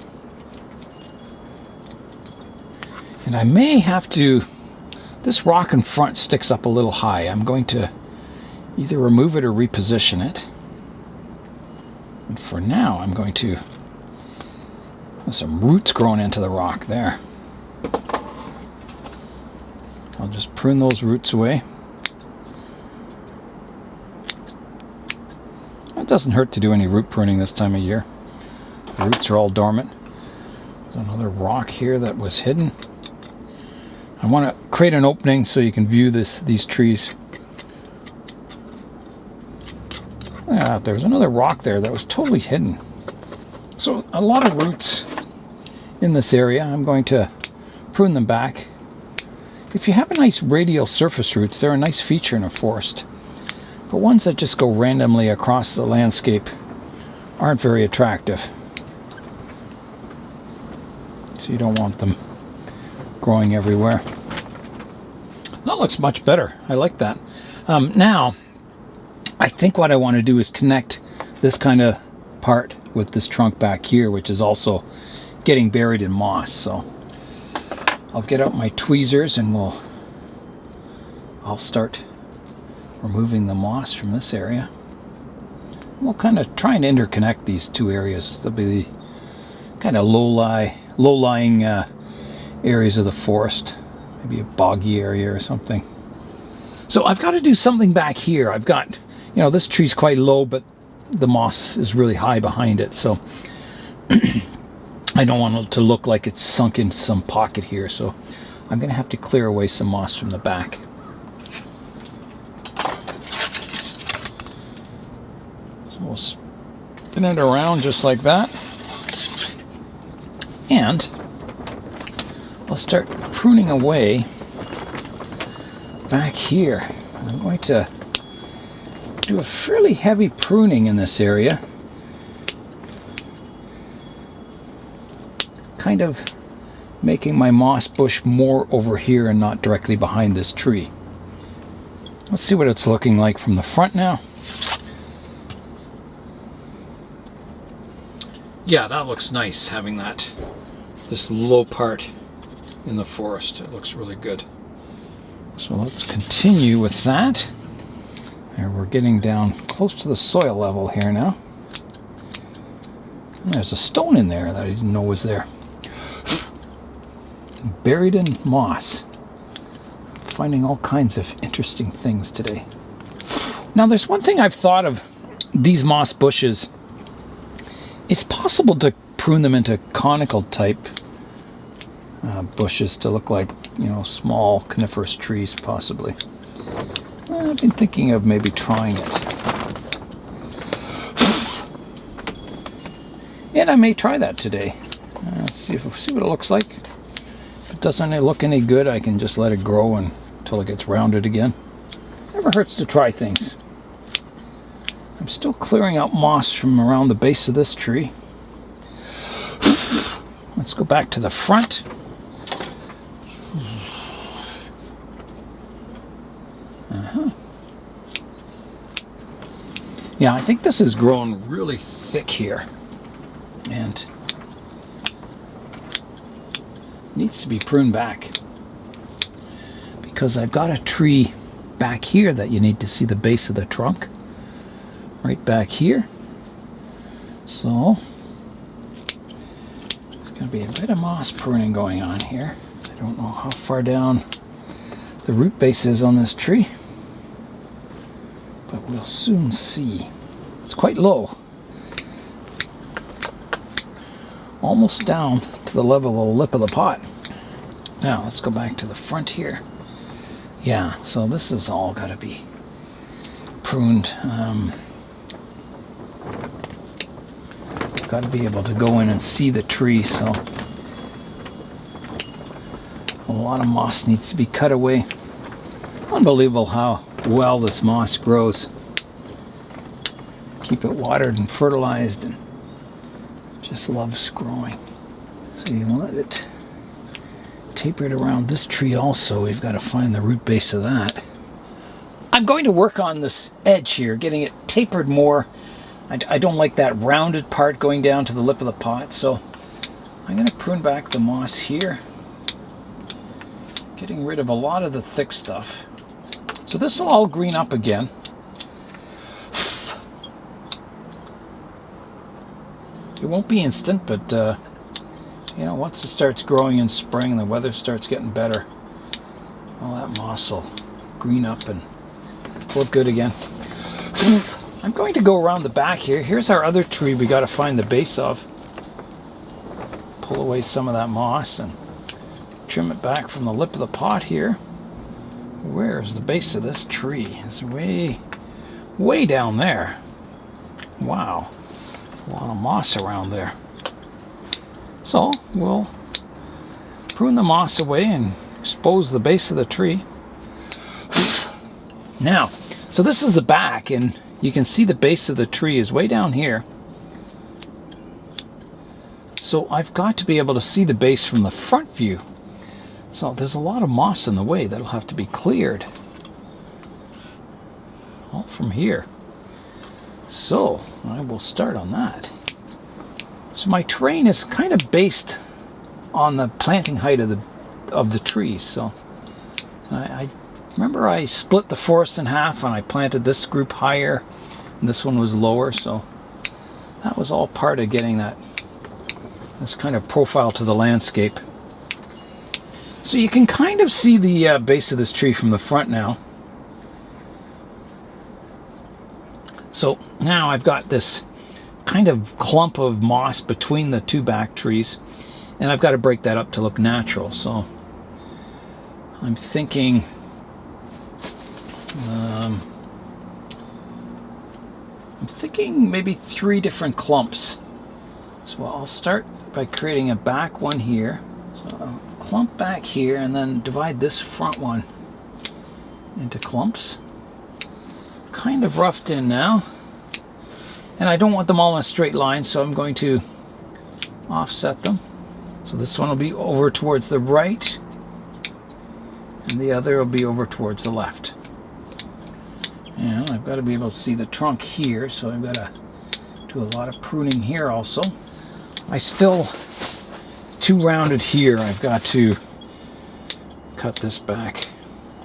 And I may have to, this rock in front sticks up a little high. I'm going to either remove it or reposition it. And for now, I'm going to, there's some roots growing into the rock there. I'll just prune those roots away. It doesn't hurt to do any root pruning this time of year. The roots are all dormant. There's another rock here that was hidden. I want to create an opening so you can view these trees. Yeah, there's another rock there that was totally hidden. So a lot of roots in this area. I'm going to prune them back. If you have a nice radial surface roots, they're a nice feature in a forest. But ones that just go randomly across the landscape aren't very attractive. So you don't want them growing everywhere. That looks much better. I like that. Now, I think what I want to do is connect this kind of part with this trunk back here, which is also getting buried in moss. So I'll get out my tweezers and I'll start removing the moss from this area. We'll kind of try and interconnect these two areas. They'll be the kind of low-lying areas of the forest. Maybe a boggy area or something. So I've got to do something back here. I've got, this tree's quite low, but the moss is really high behind it. So I don't want it to look like it's sunk into some pocket here. So I'm going to have to clear away some moss from the back. So we'll spin it around just like that. And I'll start pruning away back here. I'm going to do a fairly heavy pruning in this area. Kind of making my moss bush more over here and not directly behind this tree. Let's see what it's looking like from the front now. Yeah, that looks nice, having this low part in the forest. It looks really good. So let's continue with that. And we're getting down close to the soil level here now. And there's a stone in there that I didn't know was there. Buried in moss. Finding all kinds of interesting things today. Now there's one thing I've thought of these moss bushes. It's possible to prune them into conical type bushes to look like, you know, small coniferous trees possibly. I've been thinking of maybe trying it. And I may try that today. See what it looks like. If it doesn't look any good, I can just let it grow until it gets rounded again. Never hurts to try things. I'm still clearing out moss from around the base of this tree. Let's go back to the front. Yeah, I think this is growing really thick here. And needs to be pruned back. Because I've got a tree back here that you need to see the base of the trunk. Right back here. So there's going to be a bit of moss pruning going on here. I don't know how far down the root base is on this tree, but we'll soon see. It's quite low. Almost down to the level of the lip of the pot. Now let's go back to the front here. Yeah, so this has all got to be pruned. Got to be able to go in and see the tree, so a lot of moss needs to be cut away. Unbelievable how well this moss grows. Keep it watered and fertilized, and just loves growing. So you let it taper it around this tree also. We've got to find the root base of that. I'm going to work on this edge here, getting it tapered more. I don't like that rounded part going down to the lip of the pot, so I'm going to prune back the moss here, getting rid of a lot of the thick stuff. So this will all green up again. It won't be instant, but you know, once it starts growing in spring, the weather starts getting better, all that moss will green up and look good again. I'm going to go around the back here. Here's our other tree we got to find the base of. Pull away some of that moss and trim it back from the lip of the pot here. Where is the base of this tree? It's way down there. Wow. There's a lot of moss around there. So we'll prune the moss away and expose the base of the tree. Now, so this is the back, and you can see the base of the tree is way down here. So I've got to be able to see the base from the front view. So there's a lot of moss in the way that'll have to be cleared. All from here. So I will start on that. So my terrain is kind of based on the planting height of the trees. So I remember I split the forest in half and I planted this group higher and this one was lower, so that was all part of getting this kind of profile to the landscape. So you can kind of see the base of this tree from the front now. So now I've got this kind of clump of moss between the two back trees, and I've got to break that up to look natural. So I'm thinking maybe 3 different clumps. So I'll start by creating a back one here. So I'll clump back here and then divide this front one into clumps. Kind of roughed in now. And I don't want them all in a straight line, so I'm going to offset them. So this one will be over towards the right, and the other will be over towards the left. And I've got to be able to see the trunk here, so I've got to do a lot of pruning here also. I still, too rounded here, I've got to cut this back.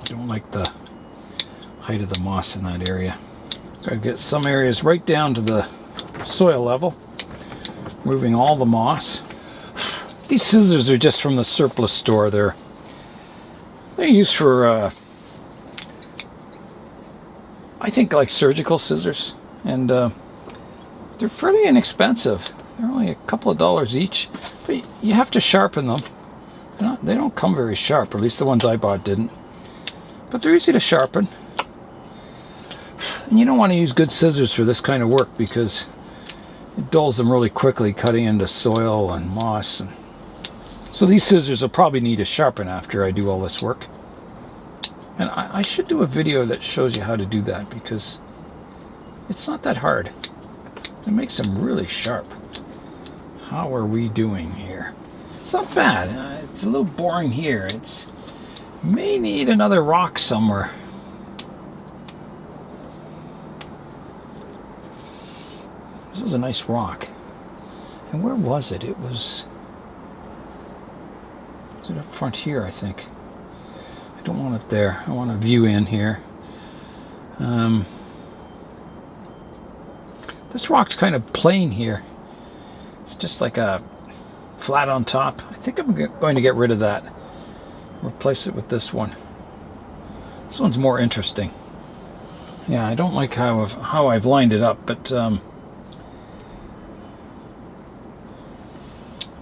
I don't like the height of the moss in that area. Got to get some areas right down to the soil level, removing all the moss. These scissors are just from the surplus store. They're used for I think like surgical scissors, and they're fairly inexpensive. They're only a couple of dollars each, but you have to sharpen them. They don't come very sharp, or at least the ones I bought didn't. But they're easy to sharpen. And you don't want to use good scissors for this kind of work because it dulls them really quickly, cutting into soil and moss. So these scissors will probably need to sharpen after I do all this work. And I should do a video that shows you how to do that because it's not that hard. It makes them really sharp. How are we doing here? It's not bad. It's a little boring here. It's may need another rock somewhere. This is a nice rock. And where was it? It was it up front here, I think. I don't want it there. I want a view in here. This rock's kind of plain here. It's just like a flat on top. I think I'm going to get rid of that. Replace it with this one. This one's more interesting. Yeah, I don't like how I've lined it up, but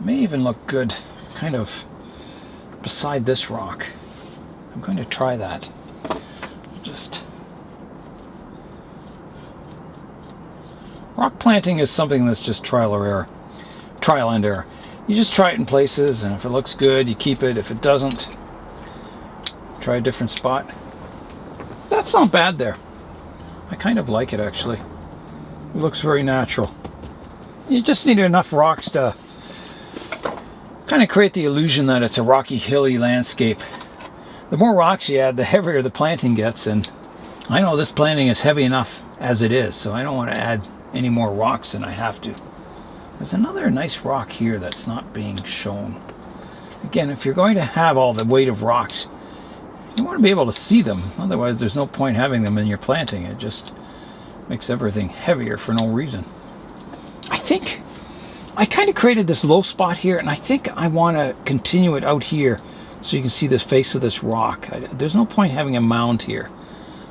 may even look good kind of beside this rock. I'm going to try that. Rock planting is something that's just trial and error. You just try it in places, and if it looks good, you keep it. If it doesn't, try a different spot. That's not bad there. I kind of like it, actually. It looks very natural. You just need enough rocks to kind of create the illusion that it's a rocky, hilly landscape. The more rocks you add, the heavier the planting gets, and I know this planting is heavy enough as it is, so I don't want to add any more rocks than I have to. There's another nice rock here that's not being shown. Again, if you're going to have all the weight of rocks, you want to be able to see them. Otherwise, there's no point having them in your planting. It just makes everything heavier for no reason. I think I kind of created this low spot here, and I think I want to continue it out here so you can see the face of this rock. There's no point having a mound here.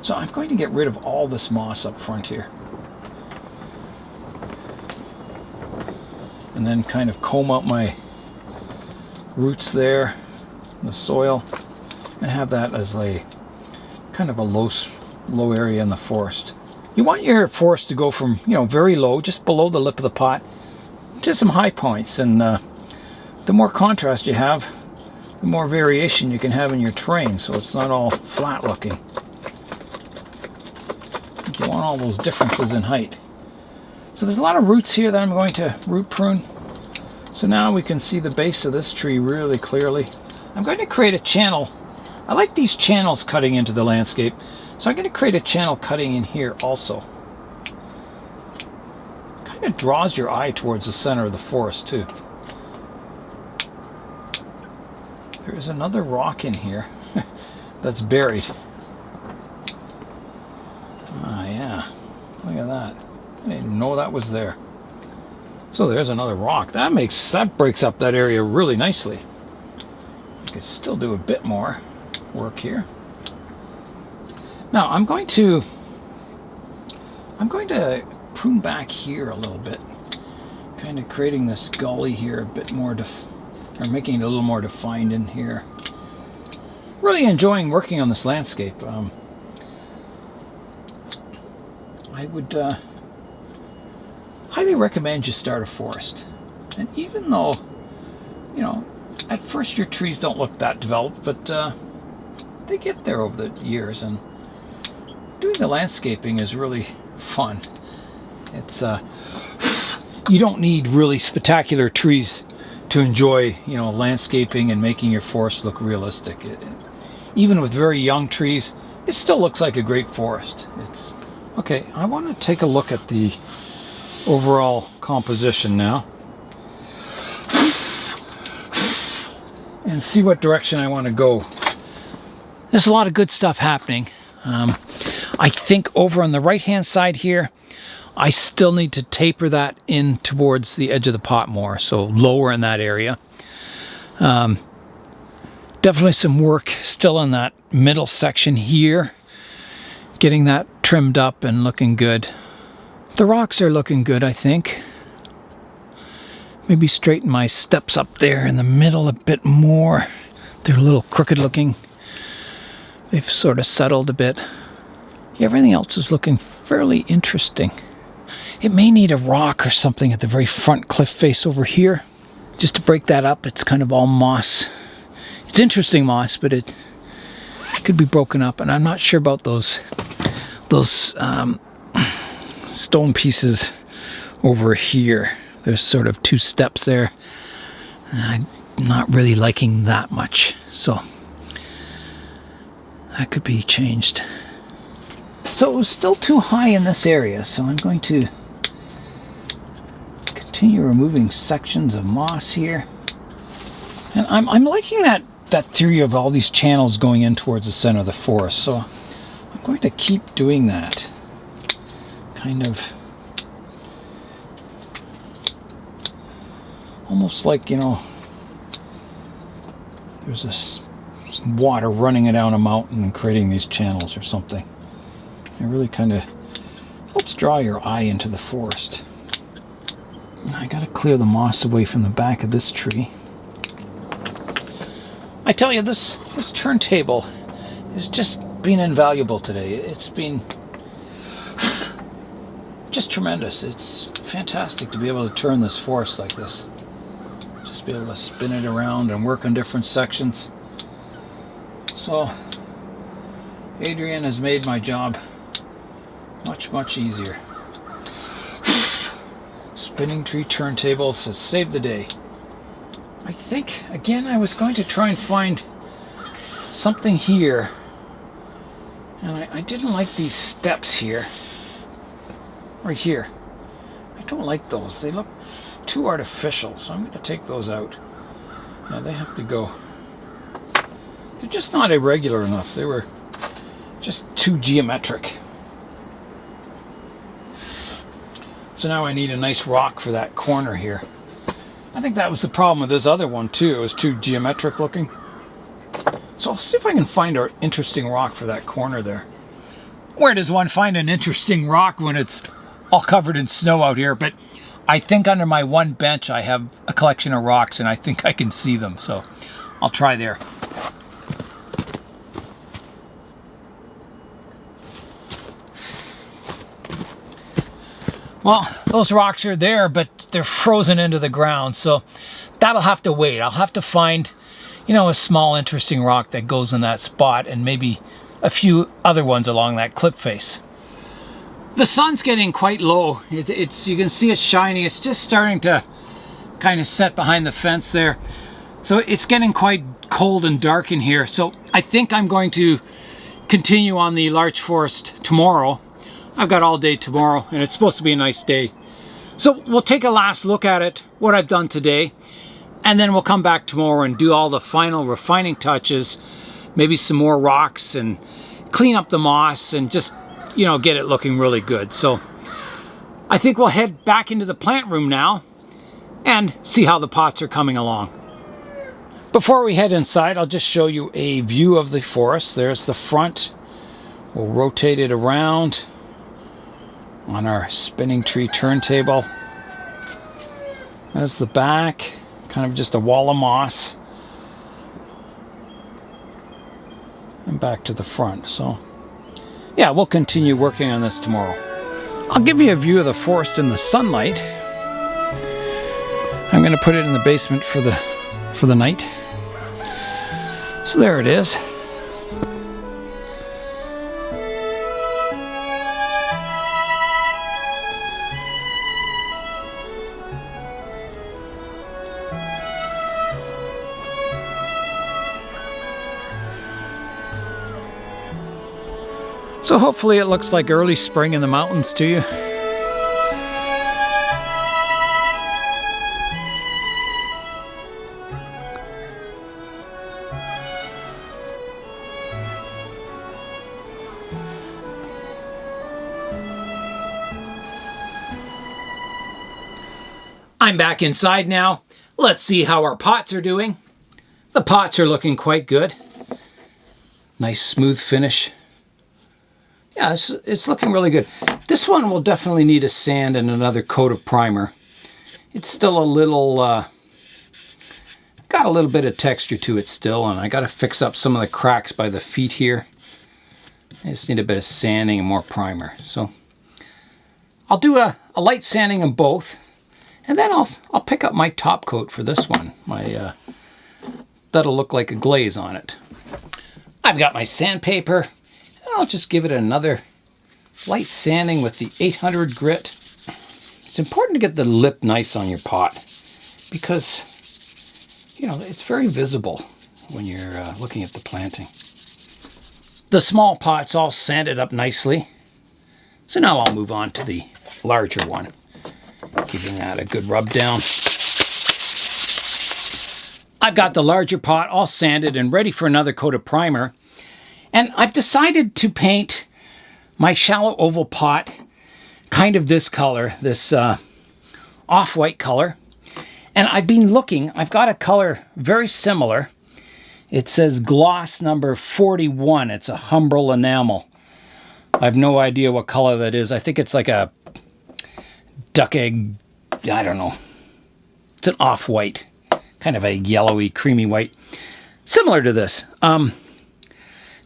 So I'm going to get rid of all this moss up front here. And then kind of comb out my roots there, the soil, and have that as a kind of a low area in the forest. You want your forest to go from, very low, just below the lip of the pot, to some high points. And the more contrast you have, the more variation you can have in your terrain, so it's not all flat looking. You want all those differences in height. So there's a lot of roots here that I'm going to root prune. So now we can see the base of this tree really clearly. I'm going to create a channel. I like these channels cutting into the landscape. So I'm going to create a channel cutting in here also. Kind of draws your eye towards the center of the forest too. There's another rock in here that's buried. Ah, yeah. Look at that. I didn't know that was there. So there's another rock. That breaks up that area really nicely. I could still do a bit more work here. Now I'm going to prune back here a little bit, kind of creating this gully here a bit more, or making it a little more defined in here. Really enjoying working on this landscape. I would highly recommend you start a forest. And even though, at first your trees don't look that developed, but they get there over the years, and doing the landscaping is really fun. It's you don't need really spectacular trees to enjoy, landscaping and making your forest look realistic. Even with very young trees, it still looks like a great forest. Okay, I want to take a look at the overall composition now and see what direction I want to go. There's a lot of good stuff happening. I think over on the right hand side here, I still need to taper that in towards the edge of the pot more, so lower in that area. Definitely some work still in that middle section here, getting that trimmed up and looking good. The rocks are looking good, I think. Maybe straighten my steps up there in the middle a bit more. They're a little crooked looking. They've sort of settled a bit. Yeah, everything else is looking fairly interesting. It may need a rock or something at the very front cliff face over here. Just to break that up, it's kind of all moss. It's interesting moss, but it could be broken up, and I'm not sure about those stone pieces over here. There's sort of 2 steps there. I'm not really liking that much, so that could be changed. So it was still too high in this area, so I'm going to continue removing sections of moss here. And I'm liking that theory of all these channels going in towards the center of the forest, so I'm going to keep doing that. Kind of almost like, you know, there's this water running down a mountain and creating these channels or something. It really kind of helps draw your eye into the forest. And I gotta clear the moss away from the back of this tree. I tell you, this turntable has just been invaluable today. It's been just tremendous. It's fantastic to be able to turn this forest like this. Just be able to spin it around and work on different sections. So Adrian has made my job much easier. Spinning tree turntables has saved the day. I think, again, I was going to try and find something here. And I didn't like these steps here. Right here. I don't like those. They look too artificial, so I'm going to take those out. Yeah, they have to go. They're just not irregular enough. They were just too geometric. So now I need a nice rock for that corner here. I think that was the problem with this other one too. It was too geometric looking. So I'll see if I can find an interesting rock for that corner there. Where does one find an interesting rock when it's all covered in snow out here? But I think under my one bench I have a collection of rocks and I think I can see them. So I'll try there. Well, those rocks are there, but they're frozen into the ground, so that'll have to wait. I'll have to find, you know, a small interesting rock that goes in that spot and maybe a few other ones along that cliff face. The sun's getting quite low. It's you can see it shining. It's just starting to kind of set behind the fence there. So it's getting quite cold and dark in here. So I think I'm going to continue on the larch forest tomorrow. I've got all day tomorrow and it's supposed to be a nice day. So we'll take a last look at it, what I've done today, and then we'll come back tomorrow and do all the final refining touches, maybe some more rocks and clean up the moss and just, you know, get it looking really good. So I think we'll head back into the plant room now and see how the pots are coming along. Before we head inside, I'll just show you a view of the forest. There's the front. We'll rotate it around on our spinning tree turntable. There's the back, kind of just a wall of moss. And back to the front. So yeah, we'll continue working on this tomorrow. I'll give you a view of the forest in the sunlight. I'm going to put it in the basement for the night. So there it is. So hopefully it looks like early spring in the mountains to you. I'm back inside now. Let's see how our pots are doing. The pots are looking quite good. Nice smooth finish. Yeah, it's looking really good. This one will definitely need a sand and another coat of primer. it's still a little, got a little bit of texture to it still, and I got to fix up some of the cracks by the feet here. I just need a bit of sanding and more primer. So I'll do a light sanding on both, and then I'll pick up my top coat for this one. That'll look like a glaze on it. I've got my sandpaper, and I'll just give it another light sanding with the 800 grit. It's important to get the lip nice on your pot because, you know, it's very visible when you're looking at the planting. The small pot's all sanded up nicely. So now I'll move on to the larger one, giving that a good rub down. I've got the larger pot all sanded and ready for another coat of primer. And I've decided to paint my shallow oval pot kind of this color, this off-white color. And I've been looking, I've got a color very similar. It says gloss number 41. It's a Humbrol enamel. I have no idea what color that is. I think it's like a duck egg, I don't know. It's an off-white, kind of a yellowy, creamy white. Similar to this. Now,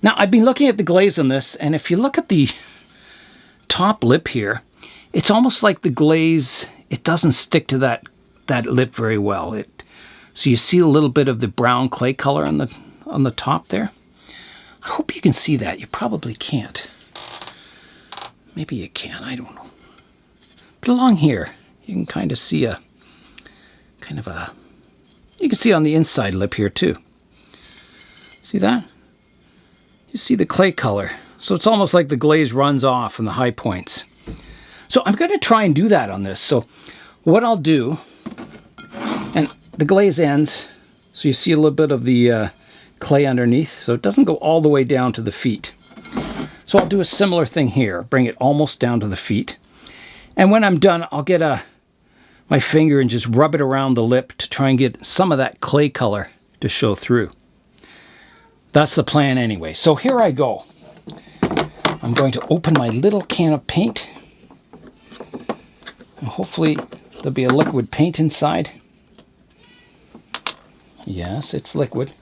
I've been looking at the glaze on this, and if you look at the top lip here, it's almost like the glaze, it doesn't stick to that lip very well. So you see a little bit of the brown clay color on the top there. I hope you can see that. You probably can't. Maybe you can, I don't know. But along here, you can kind of see you can see on the inside lip here too. See that? You see the clay color. So it's almost like the glaze runs off from the high points. So I'm going to try and do that on this. So what I'll do, and the glaze ends, so you see a little bit of the clay underneath, so it doesn't go all the way down to the feet. So I'll do a similar thing here, bring it almost down to the feet. And when I'm done, I'll get my finger and just rub it around the lip to try and get some of that clay color to show through. That's the plan anyway. So here I go. I'm going to open my little can of paint. And hopefully there'll be a liquid paint inside. Yes, it's liquid.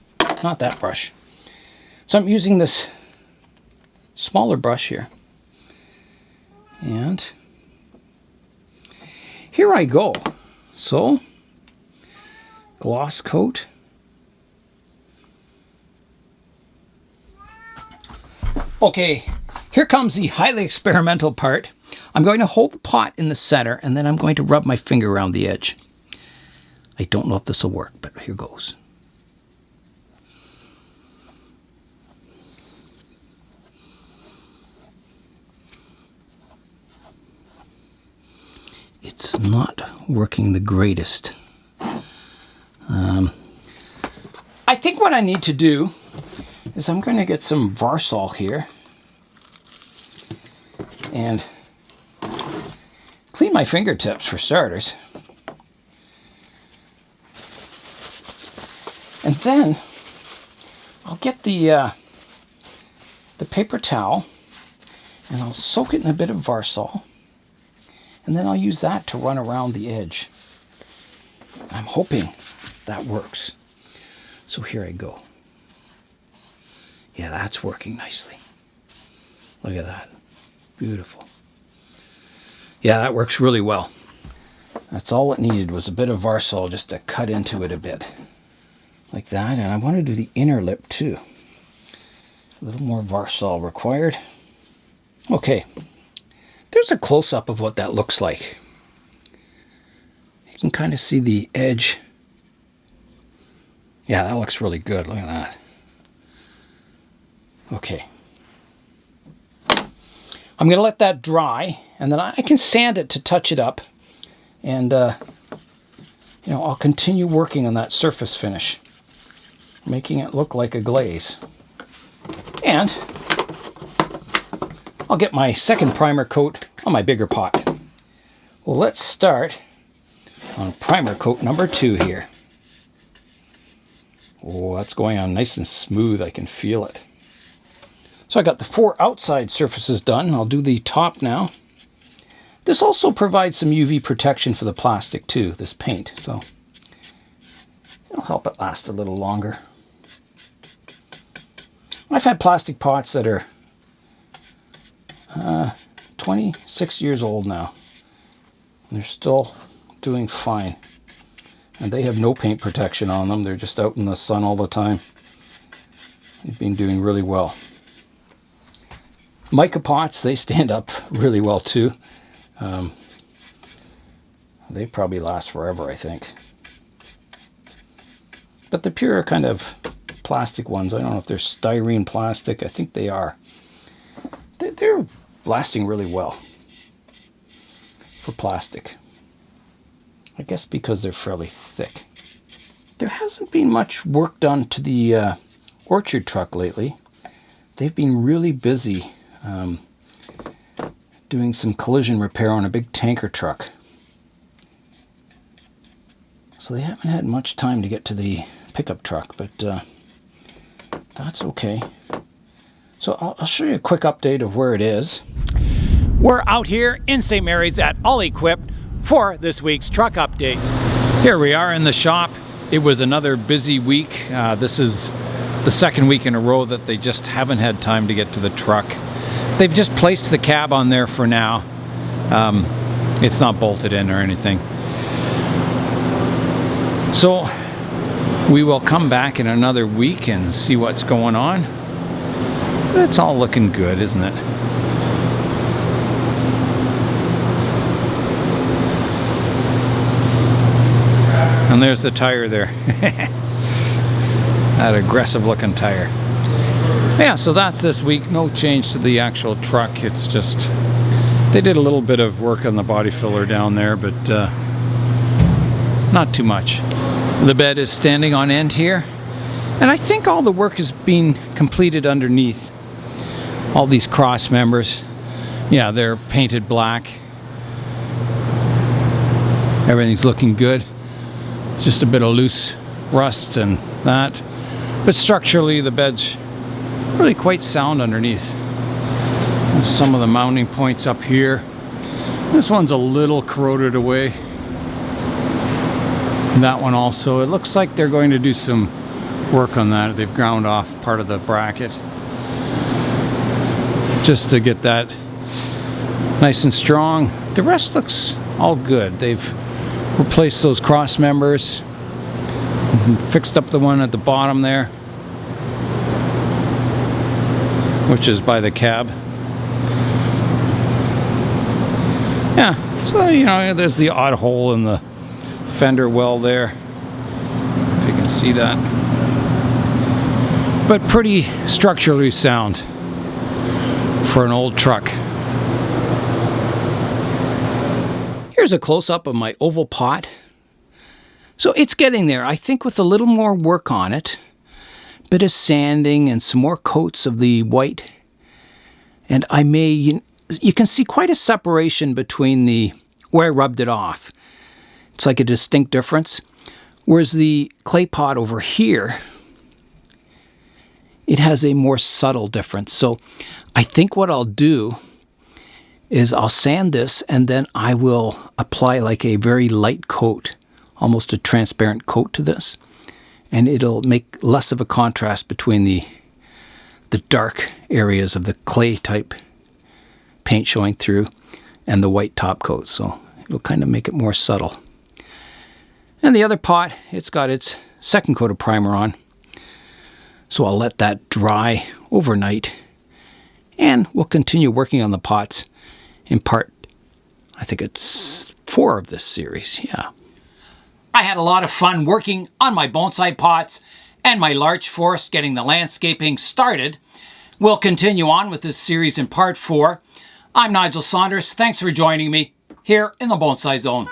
Not that brush. So I'm using this smaller brush here. And here I go. So, gloss coat. Okay, here comes the highly experimental part. I'm going to hold the pot in the center, and then I'm going to rub my finger around the edge. I don't know if this will work, but here goes. It's not working the greatest. I think what I need to do is I'm going to get some Varsol here and clean my fingertips for starters. And then I'll get the paper towel and I'll soak it in a bit of Varsol. And then I'll use that to run around the edge. I'm hoping that works. So here I go. Yeah, that's working nicely. Look at that. Beautiful. Yeah, that works really well. That's all it needed was a bit of Varsol just to cut into it a bit. Like that. And I want to do the inner lip too. A little more Varsol required. Okay. There's a close-up of what that looks like. You can kind of see the edge. Yeah, that looks really good. Look at that. Okay. I'm going to let that dry, and then I can sand it to touch it up. And, I'll continue working on that surface finish, making it look like a glaze. And I'll get my second primer coat on my bigger pot. Well, let's start on primer coat number 2 here. Oh, that's going on nice and smooth. I can feel it. So I got the 4 outside surfaces done. I'll do the top now. This also provides some UV protection for the plastic too, this paint, so it'll help it last a little longer. I've had plastic pots that are 26 years old now. They're still doing fine. And they have no paint protection on them. They're just out in the sun all the time. They've been doing really well. Mica pots, they stand up really well too. They probably last forever, I think. But the pure kind of plastic ones, I don't know if they're styrene plastic. I think they are. They're lasting really well for plastic. I guess because they're fairly thick. There hasn't been much work done to the orchard truck lately. They've been really busy doing some collision repair on a big tanker truck. So they haven't had much time to get to the pickup truck, but that's okay. So I'll show you a quick update of where it is. We're out here in St. Mary's at All Equipped for this week's truck update. Here we are in the shop. It was another busy week. This is the second week in a row that they just haven't had time to get to the truck. They've just placed the cab on there for now. It's not bolted in or anything. So we will come back in another week and see what's going on. But it's all looking good, isn't it? And there's the tire there. That aggressive looking tire. Yeah, so that's this week. No change to the actual truck. It's just they did a little bit of work on the body filler down there, but not too much. The bed is standing on end here, and I think all the work is being completed underneath. All these cross members, yeah, they're painted black. Everything's looking good. Just a bit of loose rust and that, but structurally the bed's really quite sound underneath. There's some of the mounting points up here. This one's a little corroded away. That one also. It looks like they're going to do some work on that. They've ground off part of the bracket just to get that nice and strong. The rest looks all good. They've replaced those cross members, fixed up the one at the bottom there, which is by the cab. Yeah, so you know, there's the odd hole in the fender well there, if you can see that. But pretty structurally sound for an old truck. Here's a close-up of my oval pot. So it's getting there. I think with a little more work on it, bit of sanding and some more coats of the white, and I may, you can see quite a separation between the where I rubbed it off. It's like a distinct difference. Whereas the clay pot over here, it has a more subtle difference. So I think what I'll do is I'll sand this and then I will apply like a very light coat, almost a transparent coat to this. And it'll make less of a contrast between the dark areas of the clay type paint showing through and the white top coat. So it'll kind of make it more subtle. And the other pot, it's got its second coat of primer on. So I'll let that dry overnight. And we'll continue working on the pots in part, I think it's 4 of this series, yeah. I had a lot of fun working on my bonsai pots and my larch forest, getting the landscaping started. We'll continue on with this series in part 4. I'm Nigel Saunders. Thanks for joining me here in the Bonsai Zone.